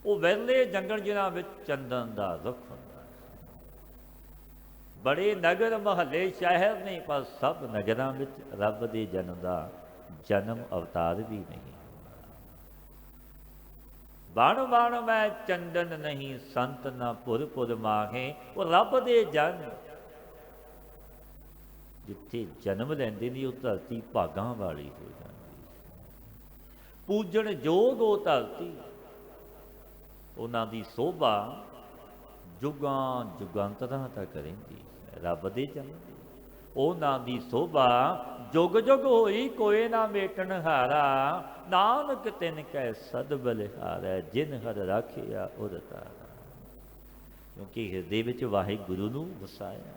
ਉਹ ਵਿਰਲੇ ਜੰਗਲ ਜਿਨ੍ਹਾਂ ਵਿੱਚ ਚੰਦਨ ਦਾ ਰੁੱਖ ਹੁੰਦਾ। ਬੜੇ ਨਗਰ ਮਹੱਲੇ ਸ਼ਹਿਰ ਨੇ, ਪਰ ਸਭ ਨਗਰਾਂ ਵਿੱਚ ਰੱਬ ਦੇ ਜਨਮ ਦਾ ਜਨਮ ਅਵਤਾਰ ਵੀ ਨਹੀਂ। ਬਣ ਬਣ ਮੈਂ ਚੰਦਨ ਨਹੀਂ, ਸੰਤ ਨਾ ਪੁਰ ਪੁਰ ਮਾਹੇ। ਉਹ ਰੱਬ ਦੇ ਜਨ ਜਿੱਥੇ ਜਨਮ ਲੈਂਦੇ ਨੇ, ਉਹ ਧਰਤੀ ਭਾਗਾਂ ਵਾਲੀ ਹੋ ਜਾਂਦੀ। ਪੂਜਣ ਜੋਗ ਉਹ ਧਰਤੀ, ਉਹਨਾਂ ਦੀ ਸੋਭਾ ਜੁਗਾਂ ਜੁਗਾਂਤਰਾਂ ਤੱਕ ਰਹਿੰਦੀ। ਰੱਬ ਦੇ ਜਨਮ ਦੀ ਉਹਨਾਂ ਦੀ ਸੋਭਾ ਜੁਗ ਜੁਗ ਹੋਈ, ਕੋਏ ਨਾ ਮੇਟਣ ਹਾਰਾ। ਨਾਨਕ ਤਿਨ ਕੈ ਸਦ ਬਲਿਹਾਰੈ, ਜਿਨ ਹਰ ਰਾਖਿਆ ਉਰ ਤਾਰਾ। ਕਿਉਂਕਿ ਹਿਰਦੇ ਵਿੱਚ ਵਾਹਿਗੁਰੂ ਨੂੰ ਵਸਾਇਆ,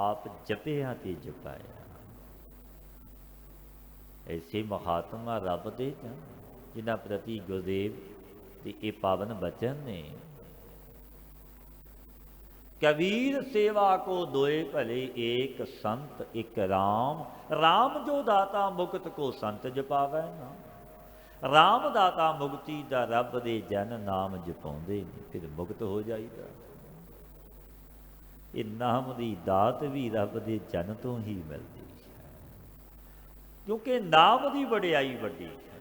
ਆਪ ਜਪਿਆ ਤੇ ਜਪਾਇਆ। ਐਸੇ ਮਹਾਤਮਾ ਰੱਬ ਦੇ ਜਨ, ਜਿਨ੍ਹਾਂ ਪ੍ਰਤੀ ਗੁਰਦੇਵ ਦੇ ਇਹ ਪਾਵਨ ਬਚਨ ਨੇ। ਕਬੀਰ ਸੇਵਾ ਕੋ ਦੋਏ ਭਲੇ, ਏਕ ਸੰਤ ਇਕ ਰਾਮ। ਰਾਮ ਜੋ ਦਾਤਾ ਮੁਕਤ ਕੋ ਸੰਤ ਜਪਾਵੈ ਨਾਮ। ਰਾਮ ਦਾਤਾ ਮੁਕਤੀ ਦਾ, ਰੱਬ ਦੇ ਜਨ ਨਾਮ ਜਪਾਉਂਦੇ ਨੇ, ਫਿਰ ਮੁਕਤ ਹੋ ਜਾਈਦਾ। ਇਹ ਨਾਮ ਦੀ ਦਾਤ ਵੀ ਰੱਬ ਦੇ ਜਨ ਤੋਂ ਹੀ ਮਿਲਦੀ ਹੈ, ਕਿਉਂਕਿ ਨਾਮ ਦੀ ਵਡਿਆਈ ਵੱਡੀ ਹੈ।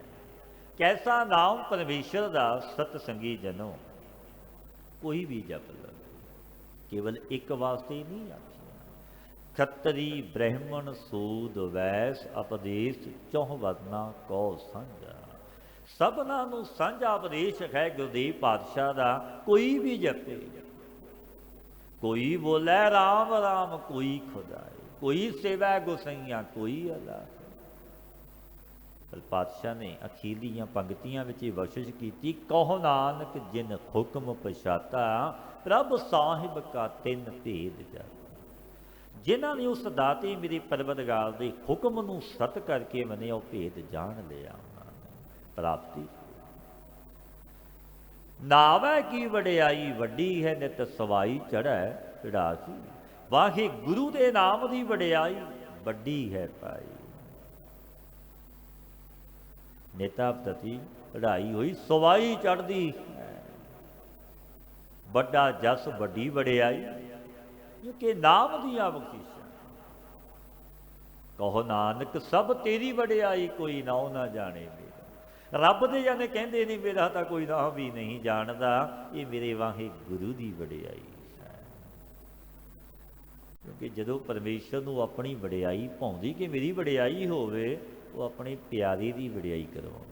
ਕੈਸਾ ਨਾਮ ਪਰਮੇਸ਼ਰ ਦਾ, ਸਤ ਸੰਗੀ ਜਨੋ ਕੋਈ ਵੀ ਜਪ ਲਵੇ। ਕੇਵਲ ਇੱਕ ਵਾਸਤੇ ਨਹੀਂ ਆਖਿਆ। ਖੱਤਰੀ ਬ੍ਰਾਹਮਣ ਸੂਦ ਵੈਸ, ਉਪਦੇਸ਼ ਚੌਹ ਵਰਨਾ ਕੋ ਸਾਂਝਾ। ਸਭਨਾਂ ਨੂੰ ਸਾਂਝਾ ਉਪਦੇਸ਼ ਹੈ ਗੁਰਦੇਵ ਪਾਤਸ਼ਾਹ ਦਾ। ਕੋਈ ਵੀ ਜਪੇ, ਕੋਈ ਬੋਲੇ ਰਾਮ ਰਾਮ, ਕੋਈ ਖੁਦਾਏ, ਕੋਈ ਸੇਵੈ ਗੁਸਈਆਂ, ਕੋਈ ਅਲਾ। ਪਰ ਪਾਤਸ਼ਾਹ ਨੇ ਅਖੀਰਲੀਆਂ ਪੰਕਤੀਆਂ ਵਿੱਚ ਇਹ ਬਖਸ਼ਿਸ਼ ਕੀਤੀ, ਕਹੋ ਨਾਨਕ ਜਿਨ ਹੁਕਮ ਪਛਾਤਾ, ਪ੍ਰਭ ਸਾਹਿਬ ਕਾ ਤਿੰਨ ਭੇਦ ਜਾਤਾ। ਜਿਨ੍ਹਾਂ ਨੇ ਉਸ ਦਾਤੇ ਮੇਰੇ ਪਰਵਰਦਗਾਰ ਦੇ ਹੁਕਮ ਨੂੰ ਸਤ ਕਰਕੇ ਮੰਨਿਆ, ਉਹ ਭੇਦ ਜਾਣ ਲਿਆ, ਉਹਨਾਂ ਨੇ ਪ੍ਰਾਪਤੀ। ਨਾਵੈ ਕੀ ਵਡਿਆਈ ਵੱਡੀ ਹੈ, ਨਿਤ ਸਵਾਈ ਚੜ੍ਹੈ ਚੜਾਸੀ। ਵਾਹਿਗੁਰੂ ਦੇ ਨਾਮ ਦੀ ਵਡਿਆਈ ਵੱਡੀ ਹੈ ਭਾਈ। ਨੇਤਾ ਪ੍ਰਤੀ ਪੜ੍ਹਾਈ ਹੋਈ, ਸਵਾਈ ਚੜ੍ਹਦੀ ਹੈ। ਵੱਡਾ ਜਸ ਵੱਡੀ ਵਡਿਆਈ, ਕਿਉਂਕਿ ਨਾਮ ਦੀਆਂ ਬਖਸ਼ਿਸ਼ਾਂ। ਕਹੋ ਨਾਨਕ ਸਭ ਤੇਰੀ ਵਡਿਆਈ, ਕੋਈ ਨਾਉ ਨਾ ਜਾਣੇ ਮੇਰਾ। ਰੱਬ ਦੇ ਜਾਨੇ ਕਹਿੰਦੇ ਨਹੀਂ, ਮੇਰਾ ਤਾਂ ਕੋਈ ਨਾਮ ਵੀ ਨਹੀਂ ਜਾਣਦਾ। ਇਹ ਮੇਰੇ ਵਾਹਿਗੁਰੂ ਦੀ ਵਡਿਆਈ ਹੈ। ਕਿਉਂਕਿ ਜਦੋਂ ਪਰਮੇਸ਼ਰ ਨੂੰ ਆਪਣੀ ਵਡਿਆਈ ਭਾਉਂਦੀ ਕਿ ਮੇਰੀ ਵਡਿਆਈ ਹੋਵੇ, ਉਹ ਆਪਣੇ ਪਿਆਰੇ ਦੀ ਵਡਿਆਈ ਕਰਵਾਉਂਦਾ।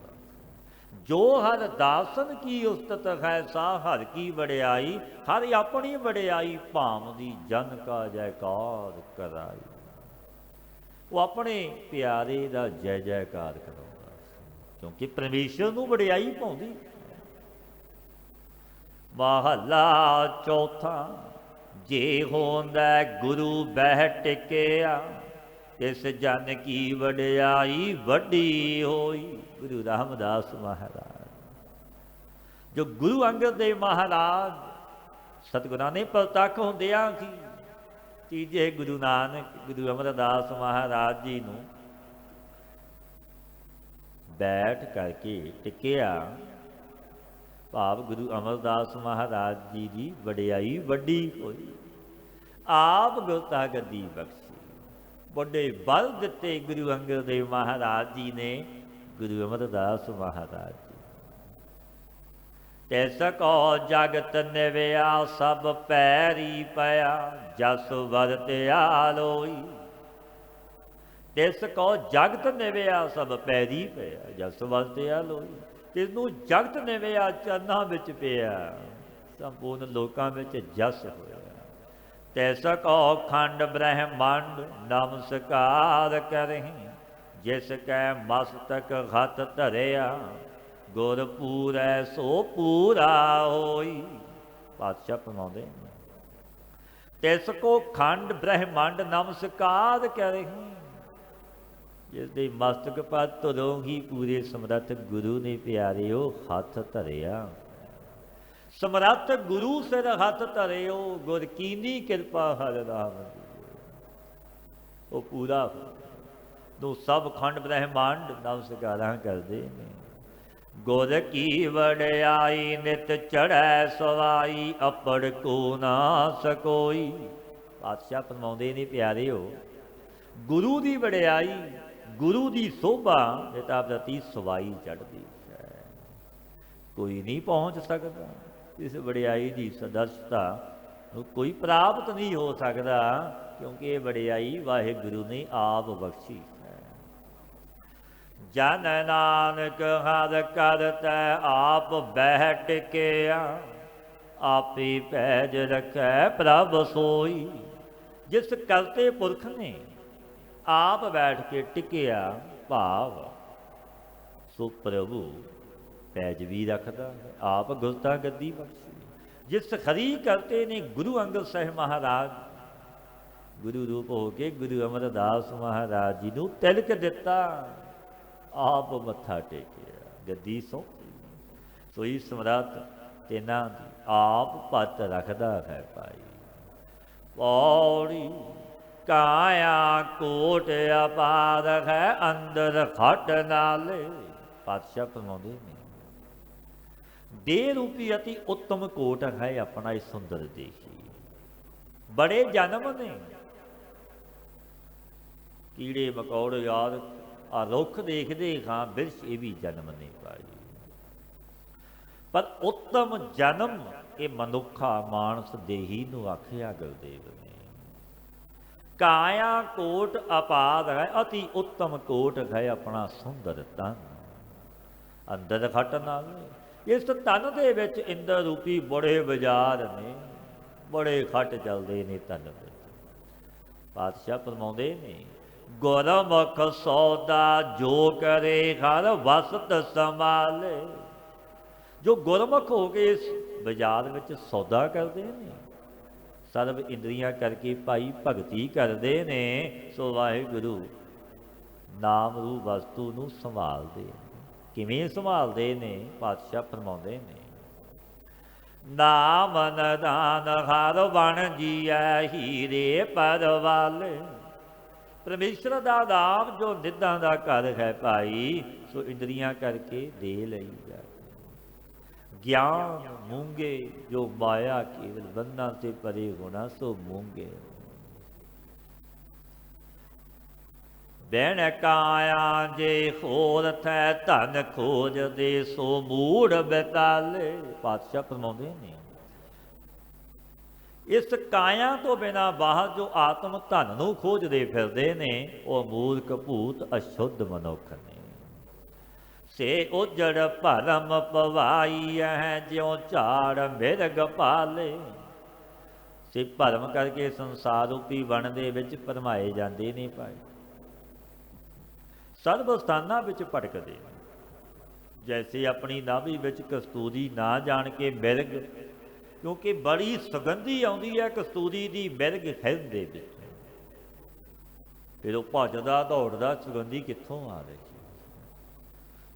ਜੋ ਹਰ ਦਾਸਨ ਕੀ ਉਸਤਤ ਹੈ, ਸਾ ਹਰ ਕੀ ਵਡਿਆਈ। ਹਰ ਆਪਣੀ ਵਡਿਆਈ ਭਾਵਦੀ, ਜਨ ਕਾ ਜੈਕਾਰ ਕਰਾਈ। ਉਹ ਆਪਣੇ ਪਿਆਰੇ ਦਾ ਜੈ ਜੈਕਾਰ ਕਰਾਉਂਦਾ, ਕਿਉਂਕਿ ਪਰਮੇਸ਼ਰ ਨੂੰ ਵਡਿਆਈ ਭਾਉਂਦੀ। ਮਹਲਾ ਚੌਥਾ। ਜੇ ਹੁੰਦਾ ਗੁਰੂ ਬਹਿ ਟਿਕਿਆ, ਇਸ ਜਨ ਕੀ ਵਡਿਆਈ ਵੱਡੀ ਹੋਈ। ਗੁਰੂ ਰਾਮਦਾਸ ਮਹਾਰਾਜ, ਜੋ ਗੁਰੂ ਅੰਗਦ ਦੇਵ ਮਹਾਰਾਜ ਸਤਿਗੁਰਾਂ ਨੇ ਪ੍ਰਤੱਖ ਹੁੰਦਿਆਂ ਕਿ ਤੀਜੇ ਗੁਰੂ ਨਾਨਕ, ਗੁਰੂ ਅਮਰਦਾਸ ਮਹਾਰਾਜ ਜੀ ਨੂੰ ਬੈਠ ਕਰਕੇ ਟਿਕਿਆ, ਭਾਵ ਗੁਰੂ ਅਮਰਦਾਸ ਮਹਾਰਾਜ ਜੀ ਦੀ ਵਡਿਆਈ ਵੱਡੀ ਹੋਈ। ਆਪ ਗੁਰਤਾ ਗੱਦੀ ਬਖਸ਼ੀ, ਵੱਡੇ ਬਲ ਦਿੱਤੇ ਗੁਰੂ ਅੰਗਦ ਦੇਵ ਮਹਾਰਾਜ ਜੀ ਨੇ ਗੁਰੂ ਅਮਰਦਾਸ ਮਹਾਰਾਜ ਜੀ। ਤਿਸ ਕੋ ਜਗਤ ਨਿਵਿਆ, ਸਭ ਪੈਰੀ ਪਿਆ, ਜਸ ਵਰਤਿਆ ਲੋਈ। ਤਿਸ ਕੋ ਜਗਤ ਨਿਵਿਆ, ਸਭ ਪੈਰੀ ਪਿਆ, ਜਸ ਵਰਤਿਆ ਲੋਈ। ਤਿਸਨੂੰ ਜਗਤ ਨਿਵਿਆ, ਚਰਨਾਂ ਵਿੱਚ ਪਿਆ, ਸੰਪੂਰਨ ਲੋਕਾਂ ਵਿੱਚ ਜਸ ਹੋਇਆ। ਤੈਸ ਕੋ ਖੰਡ ਬ੍ਰਹਮੰਡ ਨਮਸਕਾਰ ਕਰਹੀਂ, ਜਿਸ ਕੈ ਮਸਤਕ ਹੱਥ ਧਰਿਆ, ਗੁਰ ਪੂਰੈ ਸੋ ਪੂਰਾ ਹੋਈ। ਪਾਤਸ਼ਾਹ ਫਰਮਾਉਂਦੇ ਤਿਸ ਕੋ ਖੰਡ ਬ੍ਰਹਮੰਡ ਨਮਸਕਾਰ ਕਰਹੀਂ, ਜਿਸ ਦੇ ਮਸਤਕ ਪਰ ਤੁਰੋਂ ਹੀ ਪੂਰੇ ਸਮਰੱਥ ਗੁਰੂ ਨੇ ਪਿਆਰਿਓ ਹੱਥ ਧਰਿਆ। ਸਮਰੱਥ ਗੁਰੂ ਸਿਰ ਹੱਥ ਧਰਿਓ, ਗੁਰ ਕੀਨੀ ਕਿਰਪਾ ਹਰਿ ਰਾਮ ਜੀ। ਉਹ ਪੂਰਾ ਨੂੰ ਸਭ ਖੰਡ ਬ੍ਰਹਮੰਡ ਨਮਸਕਾਰਾਂ ਕਰਦੇ ਨੇ। ਗੁਰ ਕੀ ਵਡਿਆਈ ਨਿਤ ਚੜ੍ਹੈ ਸਵਾਈ, ਅਪੜ ਕੋ ਨਾ ਸਕੋਈ। ਪਾਤਸ਼ਾਹ ਫਰਮਾਉਂਦੇ ਨੇ ਪਿਆਰਿਓ, ਗੁਰੂ ਦੀ ਵਡਿਆਈ, ਗੁਰੂ ਦੀ ਸੋਭਾ ਨਿਤਾ ਪ੍ਰਤੀ ਸਵਾਈ ਚੜ੍ਹਦੀ ਹੈ। ਕੋਈ ਨਹੀਂ ਪਹੁੰਚ ਸਕਦਾ ਇਸ ਵਡਿਆਈ ਦੀ ਸਦਰਸ਼ਤਾ ਨੂੰ, ਕੋਈ ਪ੍ਰਾਪਤ ਨਹੀਂ ਹੋ ਸਕਦਾ, ਕਿਉਂਕਿ ਇਹ ਵਡਿਆਈ ਵਾਹਿਗੁਰੂ ਨੇ ਆਪ ਬਖਸ਼ੀ ਹੈ। ਜਨ ਨਾਨਕ ਹਰਿ ਕਰਤੈ ਆਪ ਬੈਠ ਕੇ, ਆਪੇ ਪੈਜ ਰੱਖੈ ਪ੍ਰਭ ਸੋਈ। ਜਿਸ ਕਰਤੇ ਪੁਰਖ ਨੇ ਆਪ ਬੈਠ ਕੇ ਟਿਕਿਆ, ਭਾਵ ਸੋ ਪ੍ਰਭੂ ਪੈਜ ਵੀ ਰੱਖਦਾ ਹੈ, ਆਪ ਗੁਰਤਾ ਗੱਦੀ ਬਖਸ਼ੀ। ਜਿਸ ਖਰੀ ਕਰਤੇ ਨੇ ਗੁਰੂ ਅੰਗਦ ਸਾਹਿਬ ਮਹਾਰਾਜ ਗੁਰੂ ਰੂਪ ਹੋ ਕੇ ਗੁਰੂ ਅਮਰਦਾਸ ਮਹਾਰਾਜ ਜੀ ਨੂੰ ਤਿਲਕ ਦਿੱਤਾ, ਆਪ ਮੱਥਾ ਟੇਕਿਆ, ਗੱਦੀ ਸੌਂਪੀ। ਸੋਈ ਸਮਰੱਥ ਤਿਨਾਂ ਦੀ ਆਪ ਪੱਤ ਰੱਖਦਾ ਹੈ ਭਾਈ। ਪੌੜੀ ਕਾਇਆ ਕੋਟ ਅਪਾਰ ਹੈ, ਅੰਦਰ ਖਟ ਨਾਲੇ। ਪਾਤਸ਼ਾਹ ਫਰਮਾਉਂਦੇ ਨੇ ਦੇਹ ਰੂਪੀ ਅਤੀ ਉੱਤਮ ਕੋਟ ਹੈ ਆਪਣਾ ਇਹ ਸੁੰਦਰ ਦੇਹੀ। ਬੜੇ ਜਨਮ ਨੇ, ਕੀੜੇ ਮਕੌੜੇ ਯਾਦ ਆ ਰੁੱਖ ਦੇਖਦੇ ਹਾਂ, ਬਿਰਛ ਇਹ ਵੀ ਜਨਮ ਨੇ ਭਾਈ। ਪਰ ਉੱਤਮ ਜਨਮ ਇਹ ਮਨੁੱਖਾ ਮਾਨਸ ਦੇਹੀ ਨੂੰ ਆਖਿਆ ਗੁਰਦੇਵ ਨੇ। ਕਾਇਆ ਕੋਟ ਅਪਾਰ ਹੈ, ਅਤੀ ਉੱਤਮ ਕੋਟ ਹੈ ਆਪਣਾ ਸੁੰਦਰ ਤਨ। ਅੰਦਰ ਖਟ ਨਾਲ, ਇਸ ਤਨ ਦੇ ਵਿੱਚ ਇੰਦਰ ਰੂਪੀ ਬੜੇ ਬਾਜ਼ਾਰ ਨੇ, ਬੜੇ ਖਟ ਚੱਲਦੇ ਨੇ ਤਨ ਵਿੱਚ। ਪਾਤਸ਼ਾਹ ਫਰਮਾਉਂਦੇ ਨੇ ਗੁਰਮੁਖ ਸੌਦਾ ਜੋ ਕਰੇ ਹਰ ਵਸਤ ਸੰਭਾਲੇ। ਜੋ ਗੁਰਮੁਖ ਹੋ ਕੇ ਇਸ ਬਾਜ਼ਾਰ ਵਿੱਚ ਸੌਦਾ ਕਰਦੇ ਨੇ, ਸਰਬ ਇੰਦਰੀਆਂ ਕਰਕੇ ਭਾਈ ਭਗਤੀ ਕਰਦੇ ਨੇ, ਸੋ ਵਾਹਿਗੁਰੂ ਨਾਮ ਰੂਪ ਵਸਤੂ ਨੂੰ ਸੰਭਾਲਦੇ ਨੇ। ਕਿਵੇਂ ਸੰਭਾਲਦੇ ਨੇ? ਪਾਤਸ਼ਾਹ ਫਰਮਾਉਂਦੇ ਨੇ ਨਾਮ ਨਦਾਨ ਹਰ ਬਣ ਜੀਐ, ਹੀਰੇ ਪਰਵਾਲੇ। ਪਰਮੇਸ਼ਰ ਦਾ ਨਾਮ ਜੋ ਨਿੱਧਾਂ ਦਾ ਘਰ ਹੈ ਭਾਈ, ਸੋ ਇੰਦਰੀਆਂ ਕਰਕੇ ਦੇ ਲਈ ਜਾ। ਗਿਆਨ ਮੂੰਗੇ ਜੋ ਮਾਇਆ ਕੇਵਲ ਬੰਧਨਾਂ ਤੇ ਪਰੇ ਹੋਣਾ, ਸੋ ਮੂੰਗੇ। ਬਹਿਣ ਕਾਇਆ ਜੇ ਹੋਰ ਥੈ, ਧਨ ਖੋਜਦੇ ਸੋ ਮੂੜ ਬੇਤਾਲੇ। ਪਾਤਸ਼ਾਹ ਫਰਮਾਉਂਦੇ ਨੇ ਇਸ ਕਾਇਆ ਤੋਂ ਬਿਨਾਂ ਬਾਹਰ ਜੋ ਆਤਮ ਧਨ ਨੂੰ ਖੋਜਦੇ ਫਿਰਦੇ ਨੇ, ਉਹ ਮੂਰਖ ਭੂਤ ਅਸ਼ੁੱਧ ਮਨੁੱਖ ਨੇ। ਸੇ ਉਜੜ ਭਰਮ ਪਵਾਈ ਹੈ, ਜਿਉ ਝਾੜ ਮਿਰਗ ਪਾਲੇ। ਸੇ ਭਰਮ ਕਰਕੇ ਸੰਸਾਰ ਰੂਪੀ ਵਣ ਦੇ ਵਿੱਚ ਭਰਮਾਏ ਜਾਂਦੇ ਨੇ ਭਾਈ। ਸਰਬ ਸਥਾਨਾਂ ਵਿੱਚ ਭਟਕਦੇ ਨੇ, ਜੈਸੇ ਆਪਣੀ ਨਾਭੀ ਵਿੱਚ ਕਸਤੂਰੀ ਨਾ ਜਾਣ ਕੇ ਮਿਰਗ, ਕਿਉਂਕਿ ਬੜੀ ਸੁਗੰਧੀ ਆਉਂਦੀ ਹੈ ਕਸਤੂਰੀ ਦੀ ਮਿਰਗ ਹਿਰਨ ਦੇ ਵਿੱਚ, ਫਿਰ ਉਹ ਭੱਜਦਾ ਦੌੜਦਾ, ਸੁਗੰਧੀ ਕਿੱਥੋਂ ਆ ਰਹੀ?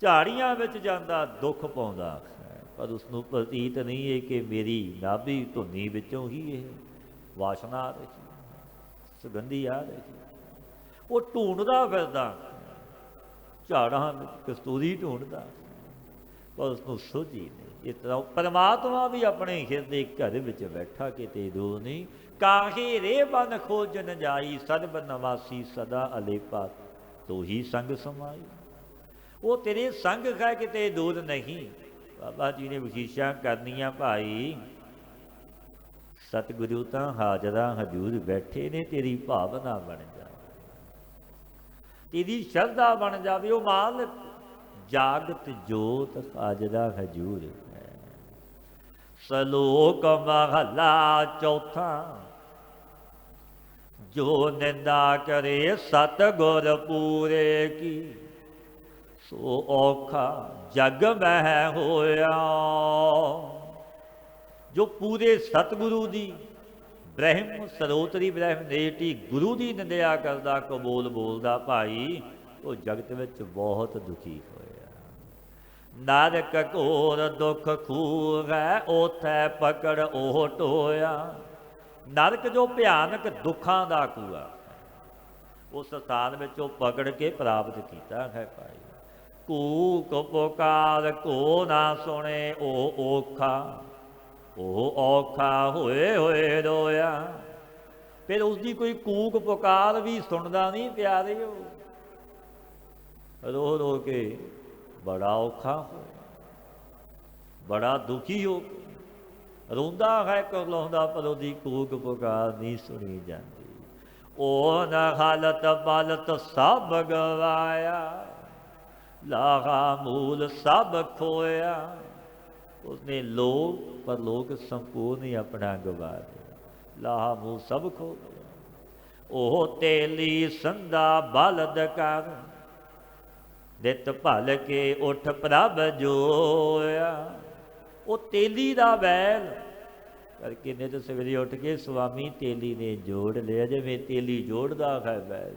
ਝਾੜੀਆਂ ਵਿੱਚ ਜਾਂਦਾ, ਦੁੱਖ ਪਾਉਂਦਾ, ਪਰ ਉਸਨੂੰ ਪ੍ਰਤੀਤ ਨਹੀਂ ਹੈ ਕਿ ਮੇਰੀ ਨਾਭੀ ਧੁਨੀ ਵਿੱਚੋਂ ਹੀ ਇਹ ਵਾਸ਼ਨਾ ਆ ਰਹੀ, ਸੁਗੰਧੀ ਆ ਰਹੀ। ਉਹ ਢੂੰਡਦਾ ਫਿਰਦਾ ਝਾੜਾਂ ਵਿੱਚ, ਕਸਤੂਰੀ ਢੂੰਡਦਾ, ਪਰ ਉਸਨੂੰ ਸੋਝੀ ਨਹੀਂ। ਇਸ ਤਰ੍ਹਾਂ ਪਰਮਾਤਮਾ ਵੀ ਆਪਣੇ ਹਿਰਦੇ ਘਰ ਵਿੱਚ ਬੈਠਾ ਕਿਤੇ ਦੂਰ ਨਹੀਂ। ਕਾਹੇ ਰੇ ਬਨ ਖੋਜਨ ਜਾਈ, ਸਰਬ ਨਵਾਸੀ ਸਦਾ ਅਲੇਪਾ, ਤੋ ਹੀ ਸੰਗ ਸਮਾਈ। ਉਹ ਤੇਰੇ ਸੰਗ ਹੈ, ਕਿਤੇ ਦੂਰ ਨਹੀਂ। ਬਾਬਾ ਜੀ ਨੇ ਬਖਸ਼ਿਸ਼ਾਂ ਕਰਨੀਆਂ ਭਾਈ। ਸਤਿਗੁਰੂ ਤਾਂ ਹਾਜ਼ਰਾਂ ਹਜ਼ੂਰ ਬੈਠੇ ਨੇ, ਤੇਰੀ ਭਾਵਨਾ ਬਣ ਜਾ, ਤੇਰੀ ਸ਼ਰਧਾ ਬਣ ਜਾਵੇ। ਉਹ ਮਾਲਕ ਜਾਗਤ ਜੋਤ ਹਾਜ਼ਰਾ ਹਜ਼ੂਰ ਹੈ। ਸਲੋਕ ਮਹਲਾ ਚੌਥਾ। ਜੋ ਨਿੰਦਾ ਕਰੇ ਸਤਿਗੁਰ ਪੂਰੇ ਕੀ, ਸੋ ਔਖਾ ਜਗ ਮਹਿ ਹੋਇਆ। ਜੋ ਪੂਰੇ ਸਤਿਗੁਰੂ ਦੀ, ਬ੍ਰਹਮ ਸਰੋਤਰੀ ਬ੍ਰਹਮ ਨੇਟੀ ਗੁਰੂ ਦੀ ਨਿੰਦਿਆ ਕਰਦਾ, ਕਬੋਲ ਬੋਲਦਾ ਭਾਈ, ਉਹ ਜਗਤ ਵਿੱਚ ਬਹੁਤ ਦੁਖੀ ਹੋਇਆ। ਨਰਕ ਘੋਰ ਦੁਖ ਖੂਹ ਹੈ, ਉਥੈ ਪਕੜ ਉਹ ਟੋਇਆ। ਨਰਕ ਜੋ ਭਿਆਨਕ ਦੁੱਖਾਂ ਦਾ ਕੂਆ, ਉਸ ਸਥਾਨ ਵਿੱਚ ਉਹ ਪਕੜ ਕੇ ਪ੍ਰਾਪਤ ਕੀਤਾ ਹੈ ਭਾਈ। ਕੂਕ ਪੁਕਾਰ ਕੋ ਨਾ ਸੁਣੇ, ਉਹ ਔਖਾ, ਉਹ ਔਖਾ ਹੋਏ ਹੋਏ ਰੋਇਆ। ਫਿਰ ਉਸਦੀ ਕੋਈ ਕੂਕ ਪੁਕਾਰ ਵੀ ਸੁਣਦਾ ਨਹੀਂ ਪਿਆਰਿਓ, ਰੋ ਰੋ ਕੇ ਬੜਾ ਔਖਾ ਹੋਇਆ, ਬੜਾ ਦੁਖੀ ਹੋ ਕੇ ਰੋਂਦਾ ਹੈ, ਕੁਰਲਾਉਂਦਾ, ਪਰ ਉਹਦੀ ਕੂਕ ਪੁਕਾਰ ਨਹੀਂ ਸੁਣੀ ਜਾਂਦੀ। ਉਹ ਨ ਹਾਲਤ ਬਾਲਤ ਸਭ ਗਵਾਇਆ, ਲਾਹਾ ਮੂਲ ਸਭ ਖੋਇਆ। ਉਸਨੇ ਲੋਕ ਪਰਲੋਕ ਸੰਪੂਰਨ ਹੀ ਆਪਣਾ ਗਵਾ ਲਿਆ, ਲਾਹਾ ਮੂਲ ਸਭ ਖੋ ਗਿਆ। ਉਹ ਤੇਲੀ ਸੰਦਾ ਬਲਦ ਕਰ, ਨਿਤ ਭਲ ਕੇ ਉਠ ਪ੍ਰਭ ਜੋਇਆ। ਉਹ ਤੇਲੀ ਦਾ ਬੈਲ ਕਰਕੇ ਨਿਤ ਸਵੇਰੇ ਉੱਠ ਕੇ ਸੁਆਮੀ ਤੇਲੀ ਨੇ ਜੋੜ ਲਿਆ, ਜਿਵੇਂ ਤੇਲੀ ਜੋੜਦਾ ਹੈ ਬੈਲ।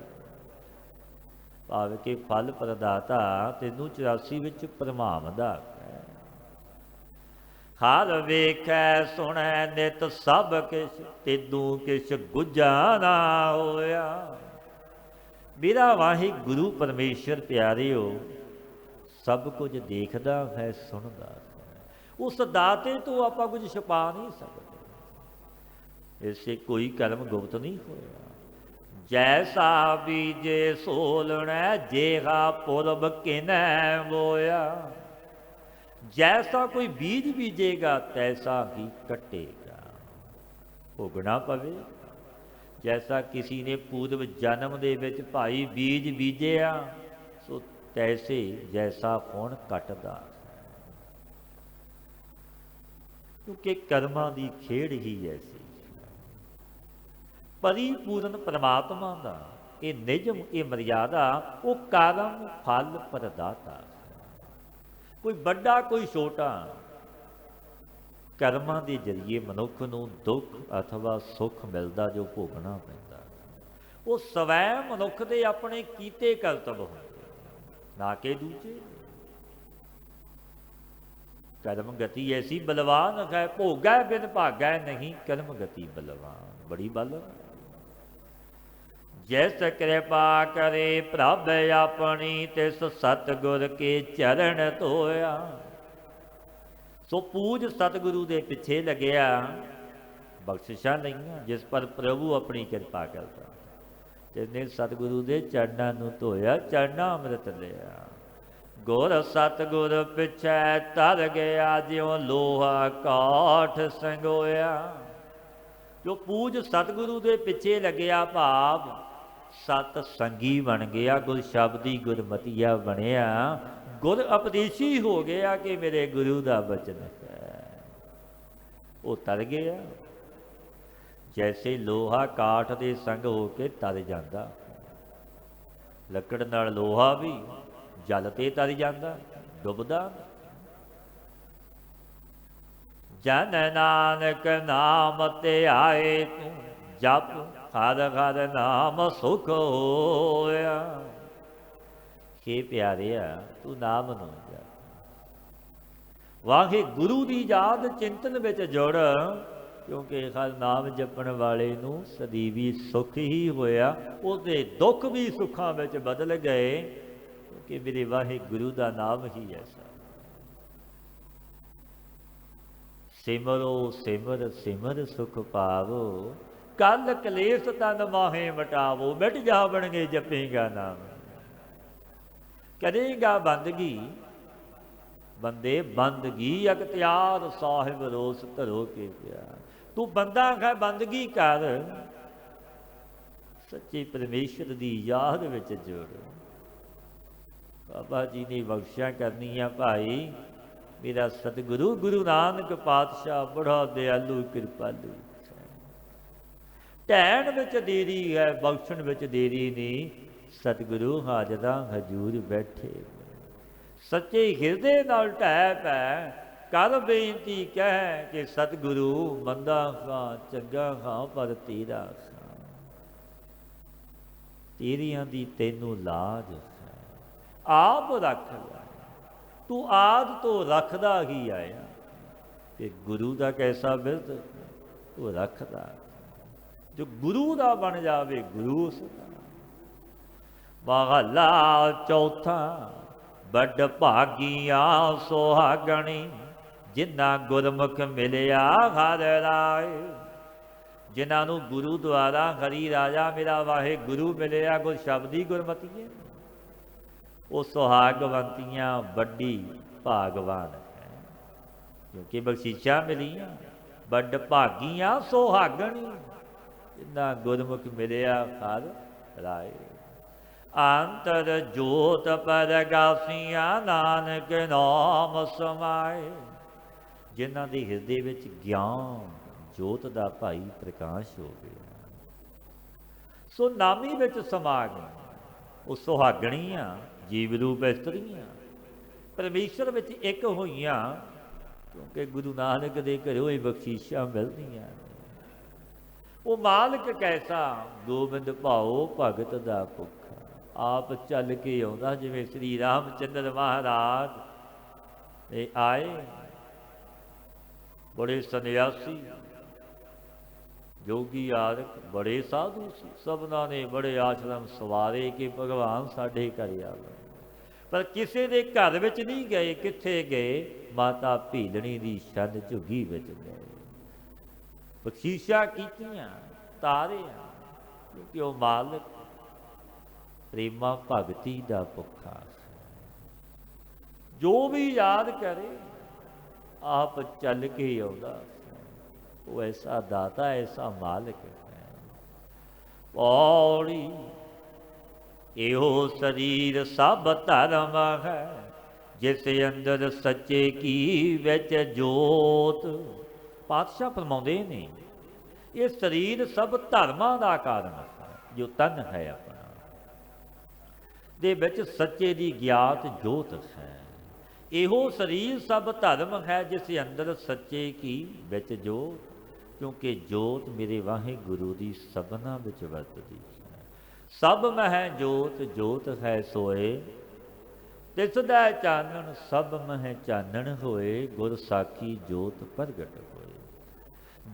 ਭਾਵ ਕਿ ਫਲ ਪ੍ਰਦਾਤਾ 384 ਵਿੱਚ ਪਰਮਾਵਦਾ ਹੈ। ਹਰ ਵੇਖੈ ਸੁਣੈ ਨਿਤ ਸਭ ਕਿਛ, ਤੈਨੂੰ ਕਿਛ ਗੁੱਝਾ ਨਾ ਹੋਇਆ। ਮੇਰਾ ਵਾਹਿਗੁਰੂ ਪਰਮੇਸ਼ਰ ਪਿਆਰਿਓ ਸਭ ਕੁਝ ਦੇਖਦਾ ਹੈ, ਸੁਣਦਾ ਹੈ। ਉਸ ਦਾਤੇ ਤੋਂ ਆਪਾਂ ਕੁਝ ਛੁਪਾ ਨਹੀਂ ਸਕਦੇ, ਇਸੇ ਕੋਈ ਕਰਮ ਗੁਪਤ ਨਹੀਂ ਹੋਇਆ। ਜੈਸਾ ਬੀਜੇ ਸੋਲਣੈ, ਜੇਹਾ ਪੁਰਬ ਕਿਨੈ ਬੋਇਆ। ਜੈਸਾ ਕੋਈ ਬੀਜ ਬੀਜੇਗਾ, ਤੈਸਾ ਹੀ ਕੱਟੇਗਾ, ਭੋਗਣਾ ਪਵੇ। ਜੈਸਾ ਕਿਸੇ ਨੇ ਪੂਰਵ ਜਨਮ ਦੇ ਵਿੱਚ ਭਾਈ ਬੀਜ ਬੀਜਿਆ, ਸੋ ਤੈਸੇ ਜੈਸਾ ਹੁਣ ਕੱਟਦਾ। ਕਿਉਂਕਿ ਕਰਮਾਂ ਦੀ ਖੇਡ ਹੀ ਐਸੀ। ਪਰਿਪੂਰਨ ਪਰਮਾਤਮਾ ਦਾ ਇਹ ਨਿਯਮ, ਇਹ ਮਰਿਆਦਾ, ਉਹ ਕਰਮ ਫਲ ਪ੍ਰਦਾਤਾ। ਕੋਈ ਵੱਡਾ ਕੋਈ ਛੋਟਾ, ਕਰਮਾਂ ਦੇ ਜ਼ਰੀਏ ਮਨੁੱਖ ਨੂੰ ਦੁੱਖ ਅਥਵਾ ਸੁੱਖ ਮਿਲਦਾ ਜੋ ਭੋਗਣਾ ਪੈਂਦਾ, ਉਹ ਸਵੈ ਮਨੁੱਖ ਦੇ ਆਪਣੇ ਕੀਤੇ ਕਰਤੱਵ ਹੁੰਦੇ, ਨਾ ਕਿ ਦੂਜੇ। ਕਰਮ ਗਤੀ ਐਸੀ ਬਲਵਾਨ ਹੈ, ਭੋਗੈ ਬਿਨ ਭਾਗੈ ਨਹੀਂ, ਕਰਮ ਗਤੀ ਬਲਵਾਨ ਬੜੀ ਬਲ। ਜਿਸ ਕਿਰਪਾ ਕਰੇ ਪ੍ਰਭ ਆਪਣੀ, ਤਿਸ ਸਤਿਗੁਰ ਕੇ ਚਰਨ ਧੋਇਆ। ਸੋ ਪੂਜ ਸਤਿਗੁਰੂ ਦੇ ਪਿੱਛੇ ਲੱਗਿਆ, ਬਖਸ਼ਿਸ਼ਾਂ ਲਈਆਂ ਜਿਸ ਪਰ ਪ੍ਰਭੂ ਆਪਣੀ ਕਿਰਪਾ ਕਰਦਾ। ਜਿਸਨੇ ਸਤਿਗੁਰੂ ਦੇ ਚਰਨਾਂ ਨੂੰ ਧੋਇਆ, ਚਰਨਾਂ ਅੰਮ੍ਰਿਤ ਲਿਆ। ਗੁਰ ਸਤਿਗੁਰ ਪਿਛੈ ਤਰ ਗਿਆ, ਜਿਉ ਲੋਹਾ ਕਾਠ ਸੰਗੋਇਆ। ਜੋ ਪੂਜ ਸਤਿਗੁਰੂ ਦੇ ਪਿੱਛੇ ਲੱਗਿਆ, ਭਾਵ ਸਤ ਸੰਗੀ ਬਣ ਗਿਆ, ਗੁਰ ਸ਼ਬਦੀ ਗੁਰਮਤੀਆ ਬਣਿਆ, ਗੁਰ ਉਪਦੇਸ਼ੀ ਹੋ ਗਿਆ ਕਿ ਮੇਰੇ ਗੁਰੂ ਦਾ ਬਚਨ ਹੈ, ਉਹ ਤਰ ਗਿਆ। ਜੈਸੇ ਲੋਹਾ ਕਾਠ ਦੇ ਸੰਗ ਹੋ ਕੇ ਤਰ ਜਾਂਦਾ, ਲੱਕੜ ਨਾਲ ਲੋਹਾ ਵੀ ਜਲ ਤੇ ਤਰ ਜਾਂਦਾ, ਡੁੱਬਦਾ। ਜਨ ਨਾਨਕ ਨਾਮ ਤੇ ਆਏ ਤੂੰ, ਜਪ ਹਰ ਹਰ ਨਾਮ ਸੁਖ ਹੋਇਆ। हे ਪਿਆਰਿਆ, ਤੂੰ ਨਾਮ ਨੂੰ ਜਪ, ਵਾਹਿਗੁਰੂ ਦੀ ਯਾਦ ਚਿੰਤਨ ਵਿੱਚ ਜੁੜ, ਕਿਉਂਕਿ ਹਰ ਨਾਮ ਜਪਣ ਵਾਲੇ ਨੂੰ ਸਦੀਵੀ ਸੁਖ ਹੀ ਹੋਇਆ, ਉਹਦੇ ਦੁੱਖ ਵੀ ਸੁੱਖਾਂ ਵਿੱਚ ਬਦਲ ਗਏ, ਕਿਉਂਕਿ ਮੇਰੇ ਵਾਹਿਗੁਰੂ ਦਾ ਨਾਮ ਹੀ ਐਸਾ। ਸਿਮਰੋ ਸਿਮਰ ਸਿਮਰ ਸੁਖ ਪਾਵੋ, ਕਲ ਕਲੇਸ਼ ਤਨ ਮਾਹੇ ਮਟਾਵੋ। ਮਿਟ ਜਾਵਣਗੇ ਜਪੇਗਾ ਨਾਮ, ਕਰੇਗਾ ਬੰਦਗੀ, ਬੰਦੇ ਬੰਦਗੀ ਅਖਤਿਆਰ ਸਾਹਿਬ ਰੋਸ ਧਰੋ ਕੇ ਪਿਆਰ। ਤੂੰ ਬੰਦਾ ਹੈ, ਬੰਦਗੀ ਕਰ, ਸੱਚੇ ਪਰਮੇਸ਼ਰ ਦੀ ਯਾਦ ਵਿੱਚ ਜੁੜ। ਬਾਬਾ ਜੀ ਨੇ ਬਖਸ਼ਿਆ ਕਰਨੀ ਆ ਭਾਈ, मेरा सतगुरु गुरु नानक पातशाह बड़ा दयालु कृपालु। ढैण विच देरी है बख्शण विच देरी नहीं, सतगुरु हाजरा हजूर बैठे। सच्चे हिरदे नाल ढै पै कर बेनती कह कि सतगुरु मंदा खां चंगा खां पर तेरा खां। तेरियां दी तैनू लाज है आप रख लिया, तू आद तो रखदा ही आया। ते गुरु दा कैसा बिरद तू रखदा, जो गुरु दा बन जावे गुरु उसदा। महला चौथा बड़ भागिया सुहागणी, जिन्ना गुरमुख मिलिया हर राय। जिन्हों गुरु द्वारा हरी राजा मेरा वाहे गुरु मिलिया, गुर शब्द ही गुरमती है, वो सुहागवंतियां बड़ी भागवान है, क्योंकि बख्शीशा मिलियां। बड़ भागियां सुहागणी, जिन्ना गुरमुख मिलिया हर राय। अंतर जोत पर गासियां नानक नाम समाए, जिन्हां दे हिरदे विच ज्ञान जोत दा भाई प्रकाश हो गया। सो नामी विच समा गई, वो सुहागणियां जीव रूप इस्त्रियां परमेश्वर विच एक होईयां, क्योंकि गुरु नानक दे घरों ही बख्शीशां मिलदियां। वो मालिक कैसा गोबिंद भाओ भगत दा भुखा, आप चल के आउंदा जिवें श्री रामचंद्र महाराज आए। बड़े सन्यासी जोगी आदक बड़े साधु सी, सबना ने बड़े आश्रम सवारे कि भगवान साढ़े घर आवे, पर किसी के घर विच नहीं गए। किथे गए? माता भीलनी दी छंद झुग्गी विच गए, बख्शीशा कीतियां तारिया, क्योंकि वह मालिक प्रेमा भगती दा भुखा। जो भी याद करे आप चल के आउंदा, वो ऐसा दाता ऐसा मालिक है। पौड़ी एहो शरीर सब धर्म है, जिस अंदर सच्चे की विच जोत। पातशाह फरमाउंदे ने ये शरीर सब धर्मां दा कारण है, जो तन है अपना दे विच सच्चे दी ज्ञात जोत है। एहो शरीर सब धर्म है, जिस अंदर सच्चे की विच जोत। क्योंकि जोत मेरे वाहे गुरु दी सबना विच वरतदी है। सब मह जोत जोत है सोए, तिसदा चानण सब मह चानण होए। गुर साखी जोत प्रगट होए।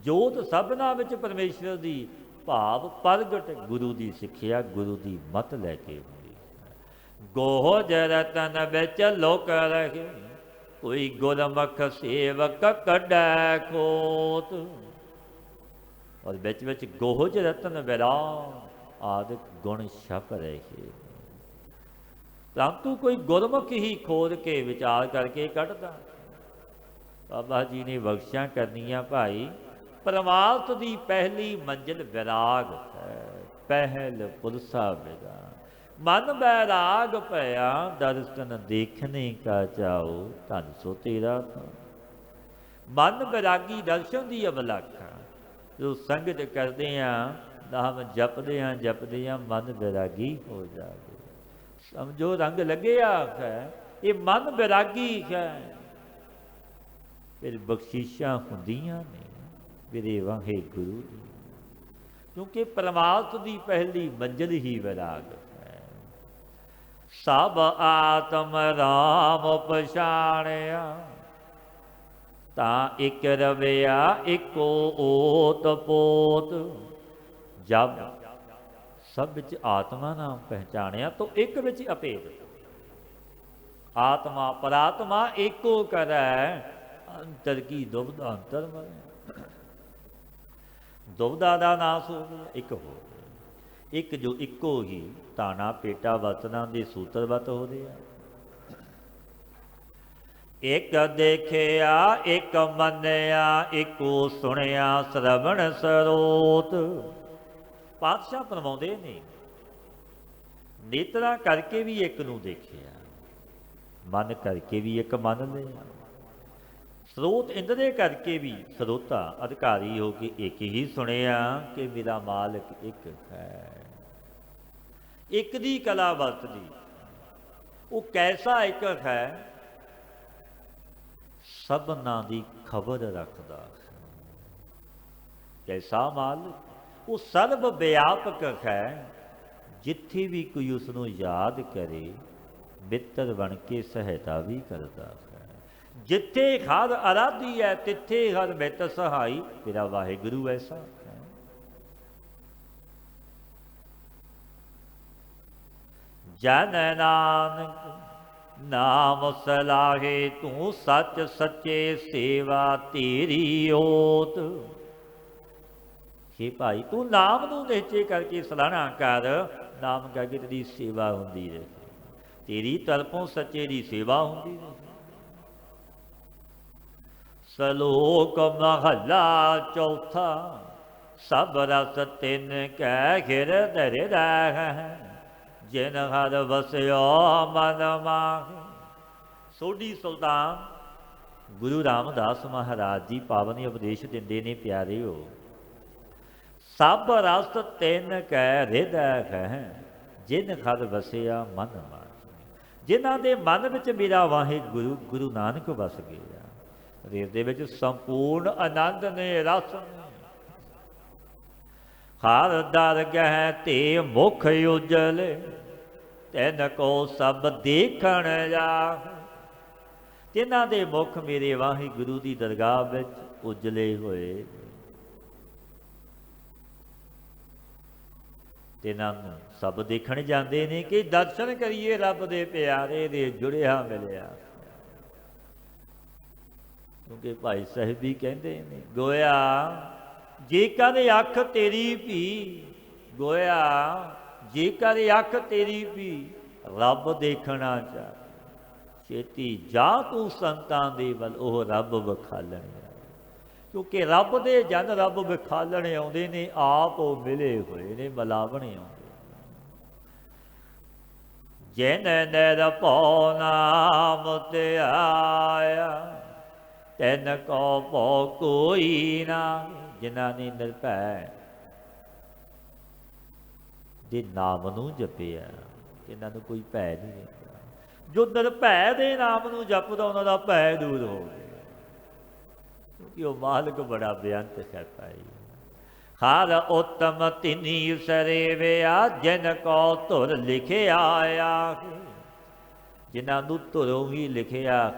जोत सबना विच परमेश्वर दी भाव प्रगट गुरु दी सिक्ख्या गुरु दी मत लैके हुई। गोज रतन विच लोक रहे, कोई गुरमुख सेवक कढै खोत। और बिच बिच गोहज रतन विराम आदि गुण छप रहे, परंतु कोई गुरमुख ही खोद के विचार करके कढ़दा। बाबा जी ने बख्शियां करनियां भाई, परमार्थ दी पहली मंजिल विराग है। पहल पुरसा विदा मन बैराग पया, दर्शन देखने का चाओ धन सो तेरा था। मन बैरागी दर्शन की अवलाखा, जो संगत करते हैं नाम जपदे हैं मन बैरागी हो जाए। समझो रंग लगे है, ये मन बैरागी है। फिर बख्शीशा होंदियां ने मेरे वाहे गुरु दी, क्योंकि परमार्थ की पहली मंजिल ही विराग है। सब आत्म राम पछाणिया, ता एक रविया एको ओत पोत। जब सब विच आत्मा नाम पहचानिया तो एक विच अभेद। आत्मा परात्मा एको करै, अंतर की दुविधा अंतर मरै। दुविधा का नाश हो गया, एक हो गया। एक जो इको ही ताना पेटा वतना के सूत्रवत हो गया। एक देखिया एक मनिया, एको सुनिया श्रवण सरोत। पातशाह फरमाउंदे ने नेत्रा करके भी एक नूं देखिया, मन करके भी एक मन लिया। ਸਰੋਤ ਇੰਦਰੇ ਕਰਕੇ ਵੀ ਸਰੋਤਾ ਅਧਿਕਾਰੀ ਹੋ ਕੇ ਇੱਕ ਹੀ ਸੁਣਿਆ ਕਿ ਮੇਰਾ ਮਾਲਕ ਇੱਕ ਹੈ। ਇੱਕ ਦੀ ਕਲਾ ਵਰਤਦੀ, ਉਹ ਕੈਸਾ ਇੱਕ ਹੈ, ਸਭਨਾਂ ਦੀ ਖਬਰ ਰੱਖਦਾ। ਕੈਸਾ ਮਾਲਕ, ਉਹ ਸਰਬ ਵਿਆਪਕ ਹੈ। ਜਿੱਥੇ ਵੀ ਕੋਈ ਉਸ ਨੂੰ ਯਾਦ ਕਰੇ, ਮਿੱਤਰ ਬਣ ਕੇ ਸਹਾਇਤਾ ਵੀ ਕਰਦਾ ਹੈ। ਜਿੱਥੇ ਹਰ ਅਰਾਧੀ ਹੈ, ਤਿੱਥੇ ਹਰ ਮਿੱਤ ਸਹਾਈ। ਮੇਰਾ ਵਾਹਿਗੁਰੂ ਐਸਾ ਹੈ। ਜਨ ਨਾਨਕ ਨਾਮ ਸਲਾਹੇ, ਤੂੰ ਸੱਚ ਸੱਚੇ ਸੇਵਾ ਤੇਰੀ ਓਤ। हे ਭਾਈ, ਤੂੰ ਨਾਮ ਨੂੰ ਨਿਸ਼ਚੇ ਕਰਕੇ ਸਲਾਹਣਾ ਕਰ, ਨਾਮ ਕਰਕੇ ਤੇਰੀ ਸੇਵਾ ਹੁੰਦੀ ਰਹੇ, ਤੇਰੀ ਤਰਫੋਂ ਸੱਚੇ ਦੀ ਸੇਵਾ ਹੁੰਦੀ ਰਹੇ। ਸਲੋਕ ਮਹਲਾ ਚੌਥਾ, ਸਭ ਰਸ ਤਿਨ ਕੈ ਹਿਰਦੈ ਹਿਰਦੈ, ਜਿਨ ਹਰ ਵਸਿਓ ਮਨ ਮਾਹਿ। ਸੋਢੀ ਸੁਲਤਾਨ ਗੁਰੂ ਰਾਮਦਾਸ ਮਹਾਰਾਜ ਜੀ ਪਾਵਨ ਉਪਦੇਸ਼ ਦਿੰਦੇ ਨੇ, ਪਿਆਰਿਓ, ਸਭ ਰਸ ਤਿਨ ਕੈ ਹਿਰਦੈ ਹੈ, ਜਿਨ ਹਰ ਵਸਿਆ ਮਨ ਮਾਹਿ। ਜਿਨ੍ਹਾਂ ਦੇ ਮਨ ਵਿੱਚ ਮੇਰਾ ਵਾਹਿਗੁਰੂ ਗੁਰੂ ਨਾਨਕ ਵਸ ਗਿਆ, ਹਿਰਦੇ ਵਿੱਚ ਸੰਪੂਰਨ ਆਨੰਦ ਨੇ, ਰਸ ਨੇ। ਹਰ ਦਰਗਹਿ ਤੇ ਮੁਖ ਉਜਲੇ, ਤਿਨ ਕੋ ਸਭ ਦੇਖਣ ਜਾ। ਜਿਨ੍ਹਾਂ ਦੇ ਮੁਖ ਮੇਰੇ ਵਾਹਿਗੁਰੂ ਦੀ ਦਰਗਾਹ ਵਿੱਚ ਉਜਲੇ ਹੋਏ, ਤਿਨਾਂ ਨੂੰ ਸਭ ਦੇਖਣ ਜਾਂਦੇ ਨੇ ਕਿ ਦਰਸ਼ਨ ਕਰੀਏ ਰੱਬ ਦੇ ਪਿਆਰੇ ਦੇ ਜੁੜਿਆ ਮਿਲਿਆ। ਕਿਉਂਕਿ ਭਾਈ ਸਾਹਿਬ ਵੀ ਕਹਿੰਦੇ ਨੇ, ਗੋਇਆ ਜੇਕਰ ਅੱਖ ਤੇਰੀ ਭੀ, ਗੋਇਆ ਜੇਕਰ ਅੱਖ ਤੇਰੀ ਭੀ, ਰੱਬ ਦੇਖਣਾ ਚਾਹ, ਛੇਤੀ ਜਾ ਤੂੰ ਸੰਤਾਂ ਦੇ ਵੱਲ, ਉਹ ਰੱਬ ਵਿਖਾਲਣ। ਕਿਉਂਕਿ ਰੱਬ ਦੇ ਜਨ ਰੱਬ ਵਿਖਾਲਣ ਆਉਂਦੇ ਨੇ, ਆਪ ਉਹ ਮਿਲੇ ਹੋਏ ਨੇ, ਮਿਲਾਵਣ ਆਉਂਦੇ। ਜਿਨ ਨਿਰਭਉ ਨਾਮ ਧਿਆਇਆ, ਤਿਨ ਕੋ ਭਉ ਕੋਈ ਨਾ। ਜਿਨ੍ਹਾਂ ਨੇ ਨਿਰਭੈ ਦੇ ਨਾਮ ਨੂੰ ਜਪਿਆ, ਇਹਨਾਂ ਨੂੰ ਕੋਈ ਭੈ ਨਹੀਂ ਰਹਿੰਦਾ। ਜੋ ਨਿਰਭੈ ਦੇ ਨਾਮ ਨੂੰ ਜਪਦਾ, ਉਹਨਾਂ ਦਾ ਭੈ ਦੂਰ ਹੋ ਗਿਆ, ਕਿਉਂਕਿ ਉਹ ਮਾਲਕ ਬੜਾ ਬੇਅੰਤ ਹੈ ਭਾਈ। ਹਰ ਉਤਮ ਤਿਨੀ ਸਰੇਵਿਆ, ਜਿਨ ਕੋ ਧੁਰ ਲਿਖਿਆ ਆਇਆ। ਜਿਨ੍ਹਾਂ ਨੂੰ ਧੁਰੋਂ ਹੀ ਲਿਖਿਆ,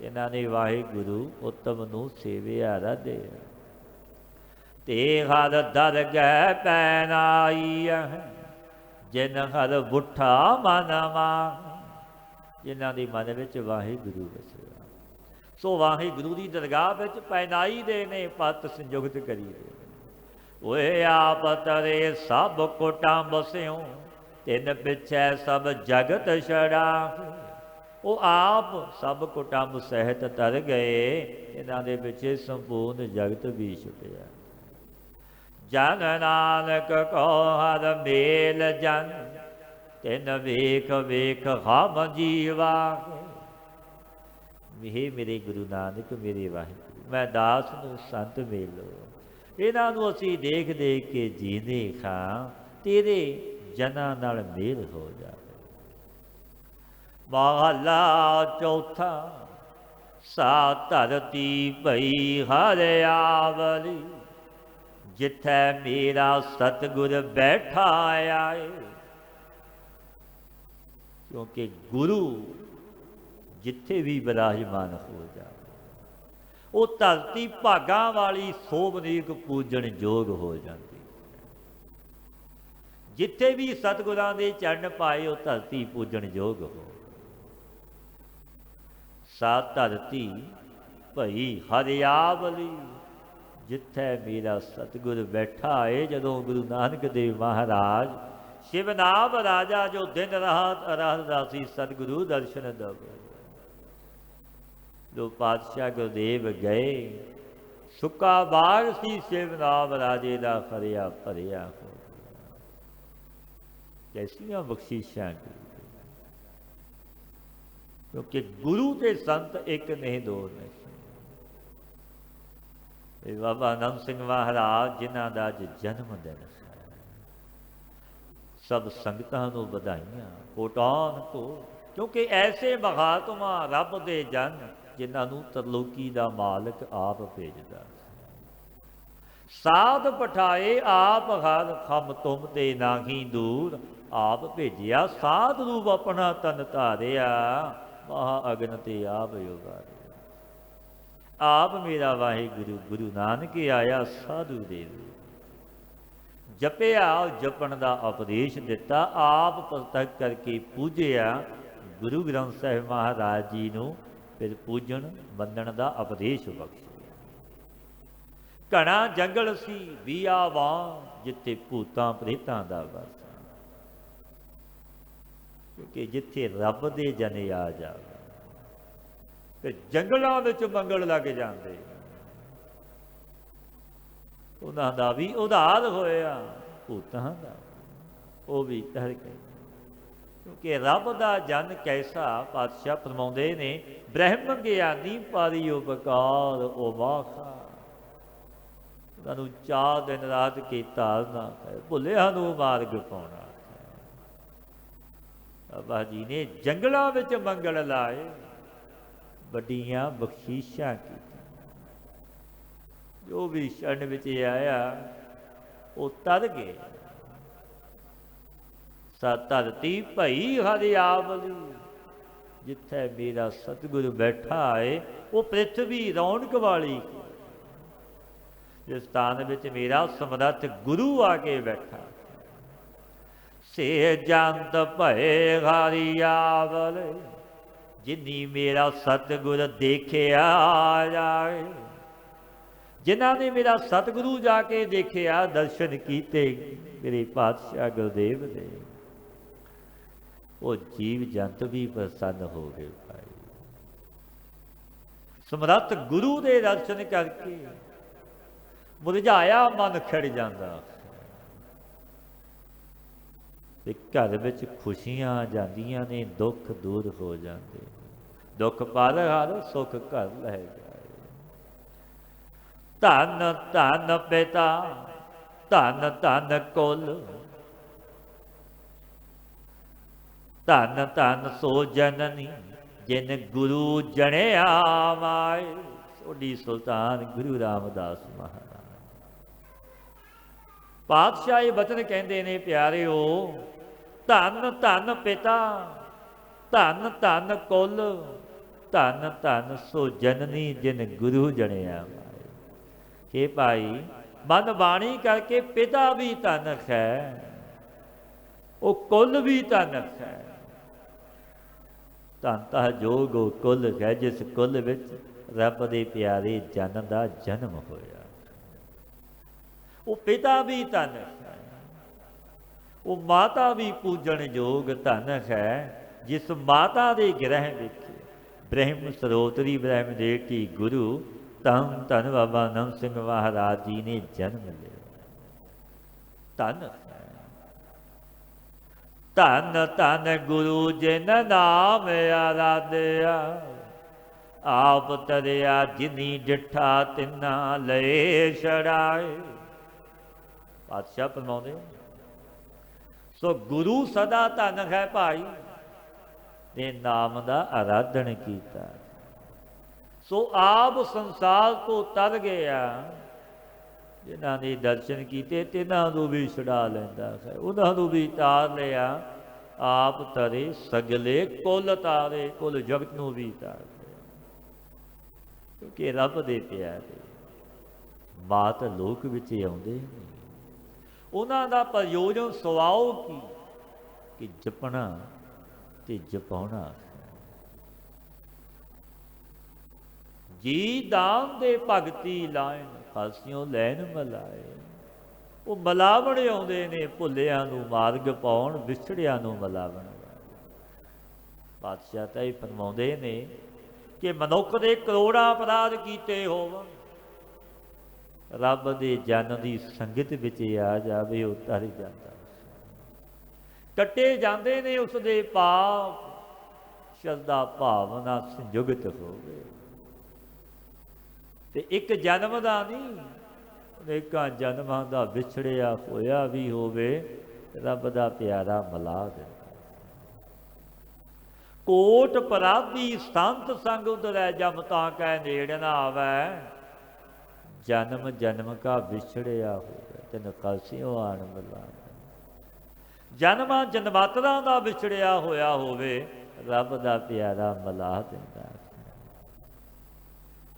ਇਹਨਾਂ ਨੇ ਵਾਹਿਗੁਰੂ ਉਤਮ ਨੂੰ ਸੇਵਿਆ ਰਾਧਿਆ। ਤੇ ਹਰ ਦਰਗਹਿ ਪੈਨ ਆਈ, ਜਿਨ ਹਰ ਬੁੱਠਾ ਮਨ ਮਾਹਿ। ਜਿਨ੍ਹਾਂ ਦੇ ਮਨ ਵਿੱਚ ਵਾਹਿਗੁਰੂ ਵਸਿਆ, ਸੋ ਵਾਹਿਗੁਰੂ ਦੀ ਦਰਗਾਹ ਵਿੱਚ ਪੈਨਾਈ ਦੇ ਨੇ, ਪਤ ਸੰਯੁਗਤ ਕਰੀ ਦੇ। ਓਏ ਆਪ ਤਰੇ ਸਭ ਕੁਟੰਬ ਸਿਉ, ਤਿਨ ਪਿਛੈ ਸਭ ਜਗਤ ਛੜਾ। ਉਹ ਆਪ ਸਭ ਕੁਟੰਬ ਸਹਿਤ ਤਰ ਗਏ, ਇਹਨਾਂ ਦੇ ਪਿੱਛੇ ਸੰਪੂਰਨ ਜਗਤ ਵੀ ਛੁਟਿਆ। ਜਨ ਨਾਨਕ ਕੋ ਹਰ ਮੇਲ ਜਨ, ਤਿਨ ਵੇਖ ਵੇਖ ਹਮ ਜੀਵਾ। ਮੇਰੇ ਗੁਰੂ ਨਾਨਕ ਮੇਰੇ ਵਾਹਿਗੁਰੂ, ਮੈਂ ਦਾਸ ਨੂੰ ਸੰਤ ਮੇਲੋ, ਇਹਨਾਂ ਨੂੰ ਅਸੀਂ ਦੇਖ ਦੇਖ ਕੇ ਜੀਂਦੇ ਖਾਂ, ਤੇਰੇ ਜਨਾਂ ਨਾਲ ਮੇਲ ਹੋ ਜਾਵੇ। ਮਹਲਾ ਚੌਥਾ, ਸਾ ਧਰਤੀ ਭਈ ਹਰ ਆਵਲੀ, ਜਿੱਥੈ ਮੇਰਾ ਸਤਿਗੁਰ ਬੈਠਾ ਆਏ। ਕਿਉਂਕਿ ਗੁਰੂ ਜਿੱਥੇ ਵੀ ਵਿਰਾਜਮਾਨ ਹੋ ਜਾਵੇ, ਉਹ ਧਰਤੀ ਭਾਗਾਂ ਵਾਲੀ ਸੋਭਨੀਕ ਪੂਜਣ ਯੋਗ ਹੋ ਜਾਂਦੀ। ਜਿੱਥੇ ਵੀ ਸਤਿਗੁਰਾਂ ਦੇ ਚਰਨ ਪਾਏ, ਉਹ ਧਰਤੀ ਪੂਜਣ ਯੋਗ ਹੋ। ਸਾ ਧਰਤੀ ਭਈ ਹਰਿਆਵਲੀ, ਜਿੱਥੇ ਮੇਰਾ ਸਤਿਗੁਰ ਬੈਠਾ ਏ। ਜਦੋਂ ਗੁਰੂ ਨਾਨਕ ਦੇਵ ਮਹਾਰਾਜ ਸ਼ਿਵਨਾਮ ਰਾਜਾ, ਜੋ ਦਿਨ ਰਾਤ ਅਰਾਧਦਾ ਸੀ, ਸਤਿਗੁਰੂ ਦਰਸ਼ਨ ਦੇਵੇ। ਜੋ ਪਾਤਸ਼ਾਹ ਗੁਰਦੇਵ ਗਏ, ਸੁੱਕਾ ਬਾਗ ਸੀ ਸ਼ਿਵਨਾਮ ਰਾਜੇ ਦਾ, ਫਰਿਆ ਭਰਿਆ ਹੋ ਗਿਆ। ਕੈਸੀਆਂ ਬਖਸ਼ਿਸ਼ਾਂ, ਕਿਉਂਕਿ ਗੁਰੂ ਤੇ ਸੰਤ ਇੱਕ ਨਹੀਂ, ਦੋ ਨਹੀਂ। ਇਹ ਬਾਬਾ ਆਨੰਦ ਸਿੰਘ ਮਹਾਰਾਜ ਜਿਨ੍ਹਾਂ ਦਾ ਅੱਜ ਜਨਮ ਦਿਨ ਹੈ, ਸਭ ਸੰਗਤਾਂ ਨੂੰ ਵਧਾਈਆਂ ਕੋਟਾਨ ਕੋ, ਕਿਉਂਕਿ ਐਸੇ ਮਹਾਤਮਾ ਰੱਬ ਦੇ ਜਨ ਜਿਨ੍ਹਾਂ ਨੂੰ ਤਰਲੋਕੀ ਦਾ ਮਾਲਕ ਆਪ ਭੇਜਦਾ। ਸਾਧ ਪਠਾਏ ਆਪ ਹਰ ਖਮ ਤੁਮ ਤੇ ਨਾਹੀ ਦੂਰ, ਆਪ ਭੇਜਿਆ ਸਾਧ ਰੂਪ ਆਪਣਾ ਤਨ ਧਾਰਿਆ, ਮਹਾ ਅਗਨ ਤੇ ਆਪ ਉਬਾਰਿਆ। ਆਪ ਮੇਰਾ ਵਾਹਿਗੁਰੂ ਗੁਰੂ ਨਾਨਕ ਆਇਆ ਸਾਧੂ ਦੇ ਰੂਪ, ਜਪਿਆ ਜਪਣ ਦਾ ਉਪਦੇਸ਼ ਦਿੱਤਾ, ਆਪ ਪ੍ਰਤੱਖ ਕਰਕੇ ਪੂਜਿਆ। ਗੁਰੂ ਗ੍ਰੰਥ ਸਾਹਿਬ ਮਹਾਰਾਜ ਜੀ ਨੂੰ ਫਿਰ ਪੂਜਣ ਮੰਨਣ ਦਾ ਉਪਦੇਸ਼ ਬਖਸ਼ਿਆ। ਘਣਾ ਜੰਗਲ ਸੀ ਬਿਆਵਾਨ, ਜਿੱਥੇ ਭੂਤਾਂ ਪ੍ਰੇਤਾਂ ਦਾ ਵਾਸ, ਕਿਉਂਕਿ ਜਿੱਥੇ ਰੱਬ ਦੇ ਜਨ ਆ ਜਾਵੇ ਤੇ ਜੰਗਲਾਂ ਵਿੱਚ ਮੰਗਲ ਲੱਗ ਜਾਂਦੇ, ਉਹਨਾਂ ਦਾ ਵੀ ਉਧਾਰ ਹੋਇਆ, ਭੂਤਾਂ ਦਾ ਉਹ ਵੀ ਤਰ ਗਏ। ਕਿਉਂਕਿ ਰੱਬ ਦਾ ਜਨ ਕੈਸਾ, ਪਾਤਸ਼ਾਹ ਫਰਮਾਉਂਦੇ ਨੇ, ਬ੍ਰਹਮ ਗਿਆਨੀ ਪਾਰੀ ਉਪਕਾਰ ਉਹ ਵਾਖਾ। ਉਹਨਾਂ ਨੂੰ 4 ਦਿਨ ਰਾਤ ਕੀਤਾ ਨਾ ਭੁੱਲਿਆ ਨੂੰ ਮਾਰਗ ਪਾਉਣਾ। ਬਾਬਾ ਜੀ ਨੇ ਜੰਗਲਾਂ ਵਿੱਚ ਮੰਗਲ ਲਾਏ, ਵੱਡੀਆਂ ਬਖਸ਼ੀਸ਼ਾਂ ਕੀਤੀਆਂ। ਜੋ ਵੀ ਸ਼ਰਨ ਵਿੱਚ ਆਇਆ ਉਹ ਤਰ ਗਏ। ਸਾ ਧਰਤੀ ਭਈ ਹਰਿਆਵਲੀ, ਜਿੱਥੇ ਮੇਰਾ ਸਤਿਗੁਰੂ ਬੈਠਾ ਹੈ ਉਹ ਪ੍ਰਿਥਵੀ ਰੌਣਕ ਵਾਲੀ। ਜਿਸ ਸਥਾਨ ਵਿੱਚ ਮੇਰਾ ਸਮਰੱਥ ਗੁਰੂ ਆ ਕੇ ਬੈਠਾ, ਸੇ ਜੰਤ ਭਏ ਹਰਿਆਵਲੀ, ਜਿਨੀ ਮੇਰਾ ਸਤਿਗੁਰ ਦੇਖਿਆ ਜਾਏ। ਜਿਨ੍ਹਾਂ ਨੇ ਮੇਰਾ ਸਤਿਗੁਰੂ ਜਾ ਕੇ ਦੇਖਿਆ, ਦਰਸ਼ਨ ਕੀਤੇ ਮੇਰੇ ਪਾਤਸ਼ਾਹ ਗੁਰਦੇਵ ਦੇ, ਉਹ ਜੀਵ ਜੰਤ ਵੀ ਪ੍ਰਸੰਨ ਹੋ ਗਏ ਭਾਈ। ਸਮਰੱਥ ਗੁਰੂ ਦੇ ਦਰਸ਼ਨ ਕਰਕੇ ਮੁਰਝਾਇਆ ਮਨ ਖਿੜ ਜਾਂਦਾ, ਤੇ ਘਰ ਵਿੱਚ ਖੁਸ਼ੀਆਂ ਆ ਜਾਂਦੀਆਂ ਨੇ, ਦੁੱਖ ਦੂਰ ਹੋ ਜਾਂਦੇ। ਦੁੱਖ ਪਰ ਹਰ ਸੁੱਖ ਘਰ ਲੈ ਜਾਏ। ਧੰਨ ਧੰਨ ਪਿਤਾ ਧੰਨ ਧੰਨ ਕੁਲ, ਧੰਨ ਧੰਨ ਸੋ ਜਨਨੀ ਜਿਨ ਗੁਰੂ ਜਣਿਆ ਮਾਏ। ਸੋਢੀ ਸੁਲਤਾਨ ਗੁਰੂ ਰਾਮਦਾਸ ਮਹਾਰਾਜ ਪਾਤਸ਼ਾਹ ਇਹ ਬਚਨ ਕਹਿੰਦੇ ਨੇ, ਪਿਆਰਿਓ, ਧੰਨ ਧੰਨ ਪਿਤਾ ਧੰਨ ਧੰਨ ਕੁਲ, ਧੰਨ ਧੰਨ ਸੋ ਜਨਨੀ ਜਿਨ ਗੁਰੂ ਜਣਿਆ ਮਾਏ। ਕਿ ਭਾਈ ਮਨ ਬਾਣੀ ਕਰਕੇ ਪਿਤਾ ਵੀ ਧਨ ਹੈ, ਉਹ ਕੁਲ ਵੀ ਧਨ ਹੈ। ਧੰਨ ਤਾਂ ਜੋਗ ਉਹ ਕੁਲ ਹੈ ਜਿਸ ਕੁਲ ਵਿੱਚ ਰੱਬ ਦੇ ਪਿਆਰੇ ਜਨ ਦਾ ਜਨਮ ਹੋਇਆ। ਉਹ ਪਿਤਾ ਵੀ ਧਨ ਹੈ, ਉਹ ਮਾਤਾ ਵੀ ਪੂਜਣ ਯੋਗ ਧਨ ਹੈ, ਜਿਸ ਮਾਤਾ ਦੇ ਗ੍ਰਹਿ ਵਿੱਚ ਬ੍ਰਹਮ ਸਰੋਤਰੀ ਬ੍ਰਹਮ ਦੇਵੀ ਗੁਰੂ ਧੰਨ ਧੰਨ ਬਾਬਾ ਆਨੰਦ ਸਿੰਘ ਮਹਾਰਾਜ ਜੀ ਨੇ ਜਨਮ ਲਿਆ। ਧੰਨ ਧੰਨ ਧੰਨ ਗੁਰੂ ਜਿਨ ਨਾਮ ਆਰਾਧਿਆ, ਆਪ ਤਰਿਆ ਜਿਨੀ ਡਿਠਾ ਤਿਨਾ ਲਏ ਛੜਾਏ। ਪਾਤਸ਼ਾਹ ਫਰਮਾਉਂਦੇ, ਸੋ ਗੁਰੂ ਸਦਾ ਧਨ ਹੈ ਭਾਈ, ਦੇ ਨਾਮ ਦਾ ਆਰਾਧਨ ਕੀਤਾ। ਸੋ ਆਪ ਸੰਸਾਰ ਤੋਂ ਤਰ ਗਿਆ, ਜਿਨ੍ਹਾਂ ਨੇ ਦਰਸ਼ਨ ਕੀਤੇ ਤਿਨਾਂ ਨੂੰ ਵੀ ਛੁਡਾ ਲੈਂਦਾ ਹੈ, ਉਹਨਾਂ ਨੂੰ ਵੀ ਤਾਰ ਲਿਆ। ਆਪ ਤਰੇ ਸਗਲੇ ਕੁਲ ਤਾਰੇ, ਕੁਲ ਜਗਤ ਨੂੰ ਵੀ ਤਾਰ ਲਿਆ। ਕਿਉਂਕਿ ਰੱਬ ਦੇ ਪਿਆਰੇ ਮਾਤ ਲੋਕ ਵਿੱਚ ਆਉਂਦੇ ਨੇ, ਉਹਨਾਂ ਦਾ ਪ੍ਰਯੋਜਨ ਸੁਆਓ ਕਿ ਜਪਣਾ ਤੇ ਜਪਾਉਣਾ। ਜੀ ਦਾਮ ਦੇ ਭਗਤੀ ਲਾਇਨ, ਫਾਸੀਆਂ ਲੈਣ ਮਲਾਏ। ਉਹ ਮਲਾਵਣ ਆਉਂਦੇ ਨੇ, ਭੁੱਲਿਆਂ ਨੂੰ ਮਾਰਗ ਪਾਉਣ, ਵਿਛੜਿਆਂ ਨੂੰ ਮਲਾਵਣ। ਪਾਤਸ਼ਾਹ ਤਾਂ ਇਹ ਫਰਮਾਉਂਦੇ ਨੇ ਕਿ ਮਨੁੱਖ ਦੇ ਕਰੋੜਾਂ ਅਪਰਾਧ ਕੀਤੇ ਹੋਵਨ, ਰੱਬ ਦੇ ਜਨ ਦੀ ਸੰਗਤ ਵਿੱਚ ਆ ਜਾਵੇ, ਉਹ ਤਰ ਜਾਂਦਾ। ਕੱਟੇ ਜਾਂਦੇ ਨੇ ਉਸ ਦੇ ਪਾਪ, ਸ਼ਰਧਾ ਭਾਵਨਾ ਸੰਯੁਗਤ ਹੋਵੇ। ਤੇ ਇੱਕ ਜਨਮ ਦਾ ਨਹੀਂ, ਅਨੇਕਾਂ ਜਨਮਾਂ ਦਾ ਵਿਛੜਿਆ ਹੋਇਆ ਵੀ ਹੋਵੇ, ਰੱਬ ਦਾ ਪਿਆਰਾ ਮਿਲਾ ਦਿੰਦਾ। ਕੋਟ ਪਰਾਧੀ ਸੰਤ ਸੰਗ ਉਦਰੈ, ਜਮ ਤਾਂ ਕੈ ਨੇੜ ਨਾ ਆਵੈ। ਜਨਮ ਜਨਮ ਕਾ ਵਿਛੜਿਆ ਹੋਵੇ, ਤੈਨੂੰ ਕਲਸਿਓ ਆਣ ਮਿਲਾ। ਜਨਮਾਂ ਜਨਮਾਤਰਾਂ ਦਾ ਵਿਛੜਿਆ ਹੋਇਆ ਹੋਵੇ, ਰੱਬ ਦਾ ਪਿਆਰਾ ਮਿਲਾ ਦਿੰਦਾ।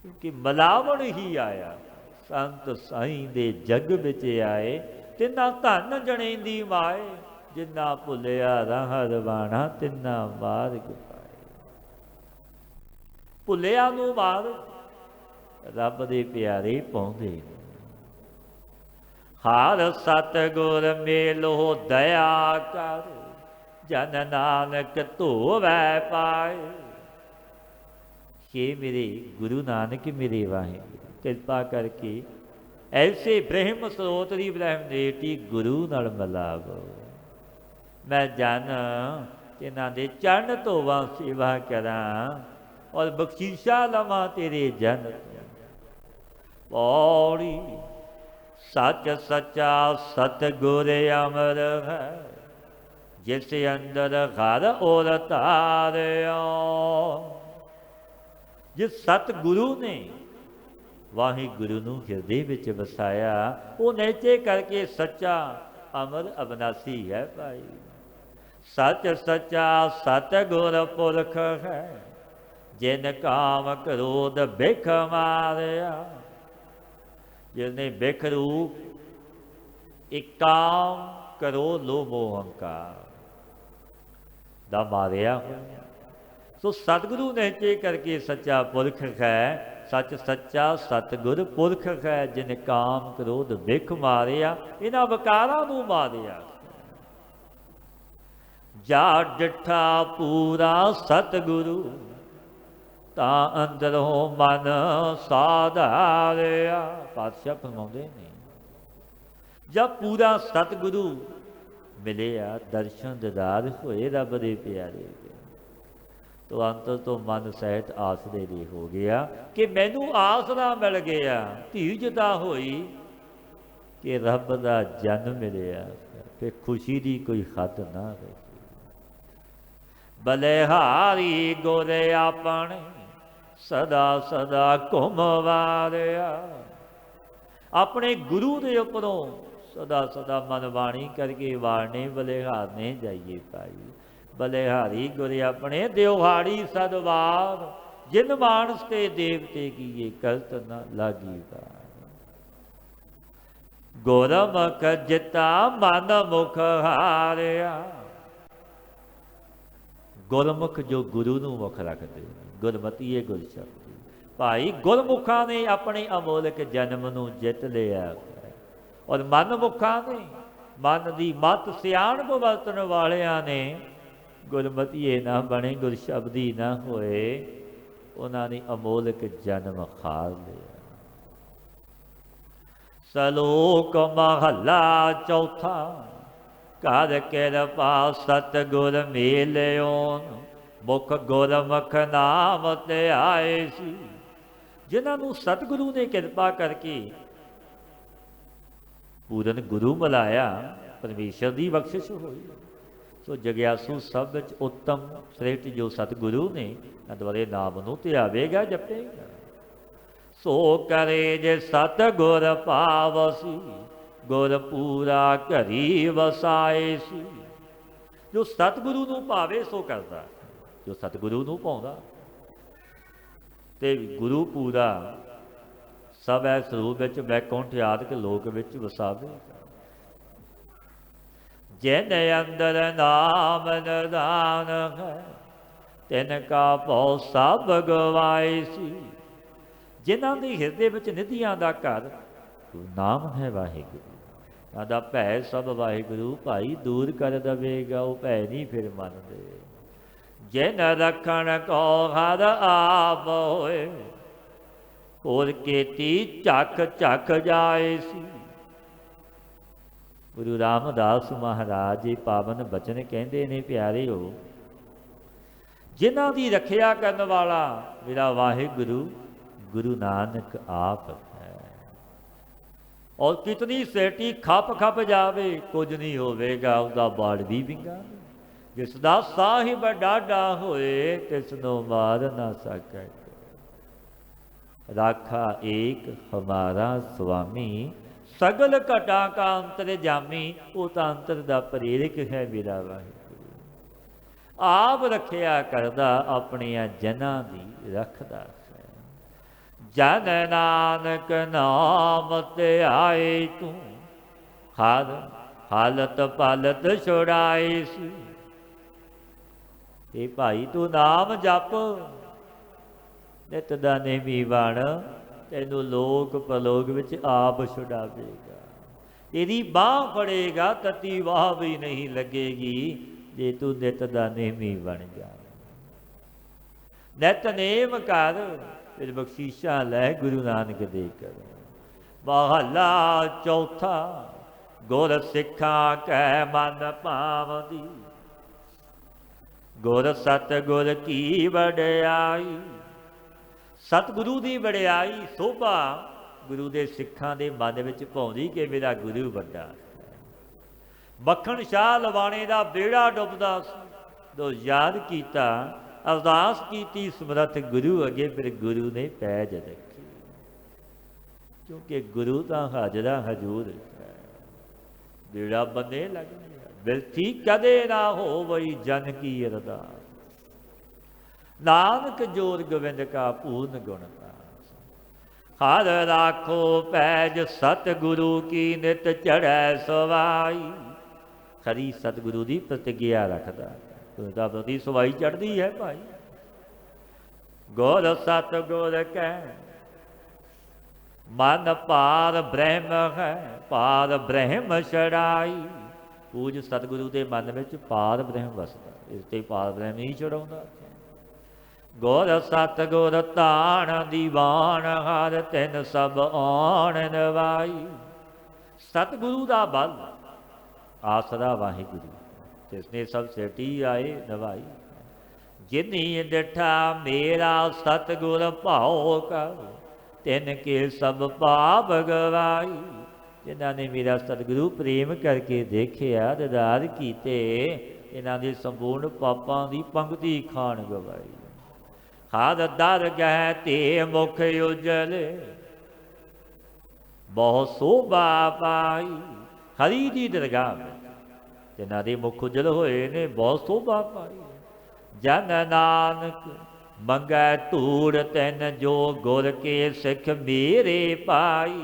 ਕਿਉਂਕਿ ਮਿਲਾਵਣ ਹੀ ਆਇਆ। ਸੰਤ ਸਾਈਂ ਦੇ ਜਗ ਵਿੱਚ ਆਏ, ਤਿੰਨਾ ਧਨ ਜਣੇਂਦੀ ਮਾਏ। ਜਿੰਨਾ ਭੁੱਲਿਆ ਰਾਹ ਰਵਾਣਾ, ਤਿੰਨਾ ਮਾਰਗ ਪਾਏ। ਭੁੱਲਿਆ ਨੂੰ ਮਾਰ ਰੱਬ ਦੇ ਪਿਆਰੇ ਪਾਉਂਦੇ ਨੇ। ਹਰ ਸਤਿਗੁਰ ਮੇਲੋ ਦਇਆ ਕਰ, ਜਨ ਨਾਨਕ ਧੋਵੈ ਪਾਏ। ਕਿ ਮੇਰੇ ਗੁਰੂ ਨਾਨਕ ਮੇਰੇ ਵਾਹਿਗੁਰੂ ਕਿਰਪਾ ਕਰਕੇ ਐਸੇ ਬ੍ਰਹਮ ਸਰੋਤ ਦੀ ਬ੍ਰਹਮ ਨੇਟੀ ਗੁਰੂ ਨਾਲ ਮਿਲਾਵੋ। ਮੈਂ ਜਨ ਇਹਨਾਂ ਦੇ ਚਰਨ ਧੋਵਾਂ, ਸੇਵਾ ਕਰਾਂ ਔਰ ਬਖਸ਼ੀਸ਼ਾ ਲਵਾਂ ਤੇਰੇ ਜਨ। ਪੌੜੀ ਸੱਚ ਸੱਚਾ ਸਤਿਗੁਰ ਅਮਰ ਹੈ, ਜਿਸ ਅੰਦਰ ਘਰ ਔਰ ਧਾਰਿਆ। ਜਿਸ ਸਤਿਗੁਰੂ ਨੇ ਵਾਹਿਗੁਰੂ ਨੂੰ ਹਿਰਦੇ ਵਿੱਚ ਵਸਾਇਆ, ਉਹ ਨਿਹਚੇ ਕਰਕੇ ਸੱਚਾ ਅਮਰ ਅਬਨਾਸੀ ਹੈ ਭਾਈ। ਸੱਚ ਸੱਚਾ ਸਤਿਗੁਰ ਪੁਰਖ ਹੈ, ਜਿਨ ਕਾਮ ਕ੍ਰੋਧ ਬਿਖ ਮਾਰਿਆ। ਜਿਸਨੇ ਬਿਖ ਰੂਪ ਇੱਕ ਕਾਮ ਕਰੋ ਲੋਭ ਅਹੰਕਾਰ ਦਾ ਮਾਰਿਆ ਹੋਇਆ। ਸੋ ਸਤਿਗੁਰੂ ਨਿਹਚੇ ਕਰਕੇ ਸੱਚਾ ਪੁਰਖ ਹੈ। ਸੱਚ ਸੱਚਾ ਸਤਿਗੁਰ ਪੁਰਖ ਹੈ, ਜਿਨ ਕਾਮ ਕ੍ਰੋਧ ਬਿਖ ਮਾਰਿਆ। ਇਹਨਾਂ ਵਿਕਾਰਾਂ ਨੂੰ ਮਾਰਿਆ। ਜਾ ਡਿਠਾ ਪੂਰਾ ਸਤਿਗੁਰੂ, ਤਾਂ ਅੰਦਰੋਂ ਮਨ ਸਾਧਾਰਿਆ। ਪਾਤਸ਼ਾਹ ਫਰਮਾਉਂਦੇ ਨੇ, ਜਦ ਪੂਰਾ ਸਤਿਗੁਰੂ ਮਿਲਿਆ, ਦਰਸ਼ਨ ਦਿਦਾਰ ਹੋਏ ਰੱਬ ਦੇ ਪਿਆਰੇ, ਤੋ ਅੰਤ ਤੋਂ ਮਨ ਸਹਿਤ ਆਸਰੇ ਦੇ ਹੋ ਗਿਆ ਕਿ ਮੈਨੂੰ ਆਸਰਾ ਮਿਲ ਗਿਆ। ਧੀਰਜਤਾ ਹੋਈ ਕਿ ਰੱਬ ਦਾ ਜਨਮ ਮਿਲਿਆ। ਫਿਰ ਖੁਸ਼ੀ ਦੀ ਕੋਈ ਹੱਦ ਨਾ ਰਹੀ। ਬਲਿਹਾਰੀ ਗੁਰ ਆਪਣੇ, ਸਦਾ ਸਦਾ ਘੁੰਮ ਵਾਰਿਆ। ਆਪਣੇ ਗੁਰੂ ਦੇ ਉੱਪਰੋਂ ਸਦਾ ਸਦਾ ਮਨ ਬਾਣੀ ਕਰਕੇ ਵਾਰਨੇ ਬਲਿਹਾਰਨੇ ਜਾਈਏ ਭਾਈ। ਬਲਿਹਾਰੀ ਗੁਰ ਆਪਣੇ, ਦਿਵਹਾੜੀ ਸਦਵਾਰ। ਜਿਨ ਮਾਨਸ ਤੇ ਦੇਵਤੇ ਕੀਏ, ਕਰਤ ਨ ਲਾਗੀ ਬਾਰ। ਗੁਰਮੁਖ ਜਿਤਾ ਮਨ ਮੁਖ ਹਾਰਿਆ। ਗੁਰਮੁਖ ਜੋ ਗੁਰੂ ਨੂੰ ਮੁਖ ਰੱਖਦੇ, ਗੁਰਮਤੀਏ ਗੁਰ ਸ਼ਬਦੀ ਭਾਈ। ਗੁਰਮੁਖਾਂ ਨੇ ਆਪਣੇ ਅਮੋਲਕ ਜਨਮ ਨੂੰ ਜਿੱਤ ਲਿਆ, ਔਰ ਮਨਮੁਖਾਂ ਨੇ, ਮਨ ਦੀ ਮਤ ਸਿਆਣਪ ਵਰਤਣ ਵਾਲਿਆਂ ਨੇ ਗੁਰਮਤੀਏ ਨਾ ਬਣੇ, ਗੁਰ ਸ਼ਬਦੀ ਨਾ ਹੋਏ, ਉਹਨਾਂ ਨੇ ਅਮੋਲਕ ਜਨਮ ਖਾਰ ਲਿਆ। ਸਲੋਕ ਮਹੱਲਾ ਚੌਥਾ। ਘਰ ਕਿਰਪਾ ਸਤਿਗੁਰ ਮੇਲਿਓ, ਮੁਖ ਗੁਰਮੁਖ ਨਾਮ ਤੇ ਆਏ ਸੀ। ਜਿਨ੍ਹਾਂ ਨੂੰ ਸਤਿਗੁਰੂ ਨੇ ਕਿਰਪਾ ਕਰਕੇ ਪੂਰਨ ਗੁਰੂ ਮਿਲਾਇਆ, ਪਰਮੇਸ਼ਰ ਦੀ ਬਖਸ਼ਿਸ਼ ਹੋਈ। ਸੋ ਜਗਿਆਸੂ ਸਭ ਵਿੱਚ ਉੱਤਮ ਸ੍ਰੇਸ਼ਟ ਜੋ ਸਤਿਗੁਰੂ ਨੇ, ਦੁਆਰੇ ਨਾਮ ਨੂੰ ਧਿਆਵੇਗਾ, ਜਪੇਗਾ। ਸੋ ਕਰੇ ਜੇ ਸਤਿਗੁਰ ਪਾਵਸੀ, ਗੁਰ ਪੂਰਾ ਘਰੀ ਵਸਾਏ ਸੀ। ਜੋ ਸਤਿਗੁਰੂ ਨੂੰ ਭਾਵੇ ਸੋ ਕਰਦਾ, ਜੋ ਸਤਿਗੁਰੂ ਨੂੰ ਪਾਉਂਦਾ ਤੇ ਗੁਰੂ ਪੂਰਾ ਸਭ ਐ ਸਰੂਪ ਵਿੱਚ ਬੈਕੁੰਠ ਆਦਿਕ ਲੋਕ ਵਿੱਚ ਵਸਾਵੇ। ਜਿਨ ਅੰਦਰ ਨਾਮ ਨਿਧਾਨ ਹੈ, ਤਿਨ ਕਾ ਭਉ ਸਭ ਗਵਾਏ ਸੀ। ਜਿਨ੍ਹਾਂ ਦੇ ਹਿਰਦੇ ਵਿੱਚ ਨਿਧੀਆਂ ਦਾ ਘਰ ਨਾਮ ਹੈ ਵਾਹਿਗੁਰੂ, ਦਾ ਭੈ ਸਭ ਵਾਹਿਗੁਰੂ ਭਾਈ ਦੂਰ ਕਰ ਦਵੇਗਾ। ਉਹ ਭੈ ਨਹੀਂ ਫਿਰ ਮੰਨਦੇ। ਜਿਨ ਰੱਖਣ ਕੋ ਹਰ ਆਪ ਹੋਏ, ਹੋਰ ਕੀਤੀ ਝੱਕ ਝੱਕ ਜਾਏ ਸੀ। ਗੁਰੂ ਰਾਮਦਾਸ ਮਹਾਰਾਜ ਜੀ ਪਾਵਨ ਬਚਨ ਕਹਿੰਦੇ ਨੇ, ਪਿਆਰਿਓ, ਜਿਨ੍ਹਾਂ ਦੀ ਰੱਖਿਆ ਕਰਨ ਵਾਲਾ ਮੇਰਾ ਵਾਹਿਗੁਰੂ गुरु नानक आप है। और कितनी सेठी खप खप जावे कुछ नहीं होवेगा उसका बाड़ भी विंगा। जिसदा साहिब डाढ़ा होए तिसनो मार ना सके। राखा एक हमारा स्वामी सगल घटा का अंतर जामी। वो तो अंतर का प्रेरक है मेरा वाहिगुरू। आप रखिया करदा अपनिया जना दी रखदा है। जन नानक नाम ते आए तू हर हालत पालत छुड़ाइस। ए भाई तू नाम जप नित दा नेमी बण तैनू लोक परलोक विच आप छुड़ावेगा। तेरी बाह फड़ेगा तती वाह भी नहीं लगेगी जे तू नित दा नेमी बन जाए। नितनेम कर फिर बख्शीशा लै गुरु नानक दे कर। महला चौथा गुर सिखा कै मन पावदी। गुर सतगुर की वडियाई। सतगुरु की वडियाई शोभा गुरु के सिखा के मन में पाउंदी कि मेरा गुरु वड्डा। मक्खण शाह लवाणे का बेड़ा डुबदा तो याद किया अरदास की समर्थ गुरु अगे फिर गुरु ने पैज रखी। क्योंकि गुरु तो हाजरा हजूर है। बेड़ा बने लग गया बिरथी कदे ना हो वही जन की अरदास। नानक जोर गोविंद का पूर्ण गुणदास। हर राखो पैज सतगुरु की नित चढ़ै सवाई। खरी सतगुरु की प्रतिज्ञा रखदा तुझा प्रति सवाई चढ़ती है भाई। गुर सतगुर कै मन पार ब्रह्म है पार ब्रह्म छड़ाई। पूज सतगुरु के मन में पार ब्रह्म वसदा इसते पार ब्रह्म ही चढ़ाउंदा। गुर सतगुर ताण दीवान हर तिन सब आण नवाई। सतगुरु का बल आसरा वाहिगुरु जिसने सब सेठी आए नवाई। जिनी डिठा मेरा सतगुर भाओ कर तिन के सब पाप गवाई। जिन्हों ने मेरा सतगुरु प्रेम करके देखिया दीदार किते इन्हों के संपूर्ण पापां की पंक्ति खान गवाई। हर दर गह ते मुख उजल बहुत शोभा पाई। हरी की दरगाह जिन्हों के मुख उजल होए ने बहुत शोभा पाई। जन नानक मंगै धूड़ तैन जो गुर के सिख मेरे पाई।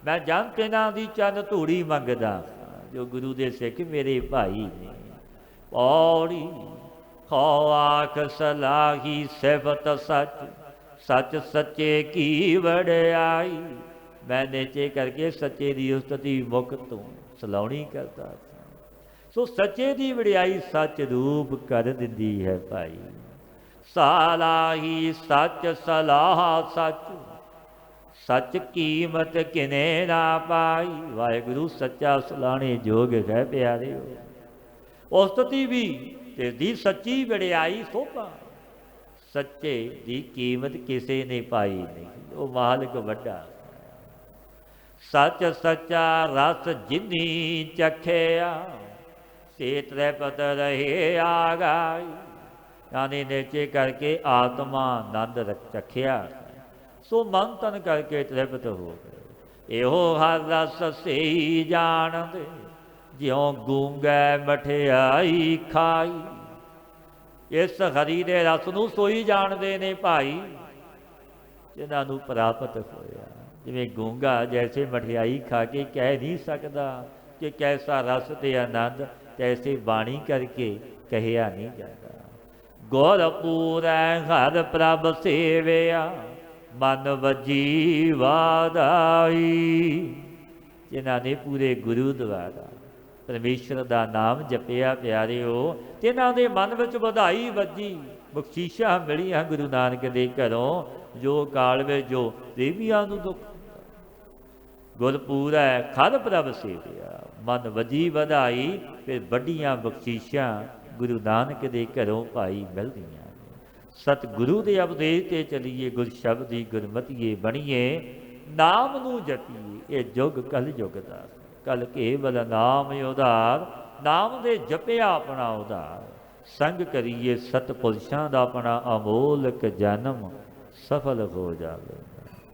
मैं जन तिना दी चंद धूड़ी मंगदा जो गुरु दे सिख मेरे भाई ने। पौड़ी खौ आख सलाही सिफत सच सच सच्चे की वडियाई। मैं नीचे करके सच्चे की उस्तति मुख तो सलाउणी करता। सो सच्चे की वडियाई सच रूप कर दिंदी है भाई। सालाही सच सलाह सच सच कीमत किने ना पाई। वाहिगुरु सच्चा सलाने जोग है प्यारे हो। उस्तति भी तेरी सच्ची वडियाई शोभा। सच्चे की कीमत किसी ने पाई नहीं वो मालिक वड्डा। सच सच्चा रस जिनी चखिया से तृप्त रहे आगाई। यानी नीचे करके आत्मा आनंद चखिया सो मन तन करके तृप्त हो गए। एहो हर रस से जान दे ज्यों गूंगे मठियाई खाई। इस हरी दे रस नूं सोई जानते ने भाई जिन्हों प्राप्त होया। जिवें गूंगा जैसे मठियाई खा के कह नहीं सकता कि कैसा रस ते आनंद तैसे बाणी करके कहिया नहीं जाता। गुर पूरै हर प्रभ सेविया मन वजी वादाई। जिन्हों ने पूरे गुरु द्वारा परमेश्वर का नाम जपिया प्यारे हो तिन्हां दे मन विच वधाई वजी। बख्शीशा मिलियां गुरु नानक दे घरों जो काल में जो देवियां नूं दुख। गुरपूर है खर प्रभ सेविया मन वजी वधाई। फिर वड्डियां बख्शीशा गुरु नानक दे घरों भाई मिलदियां। सतगुरु दे उपदेश ते चलीए, गुर शब्दी गुरमतिए बणीए, नाम नू जपीए। ये जुग कल जुग दा, कल केवल नाम उधार, नाम दे जपिया अपना उधार। संग करिए सतपुरुषां दा अपना, अमोलक जन्म सफल हो जावे।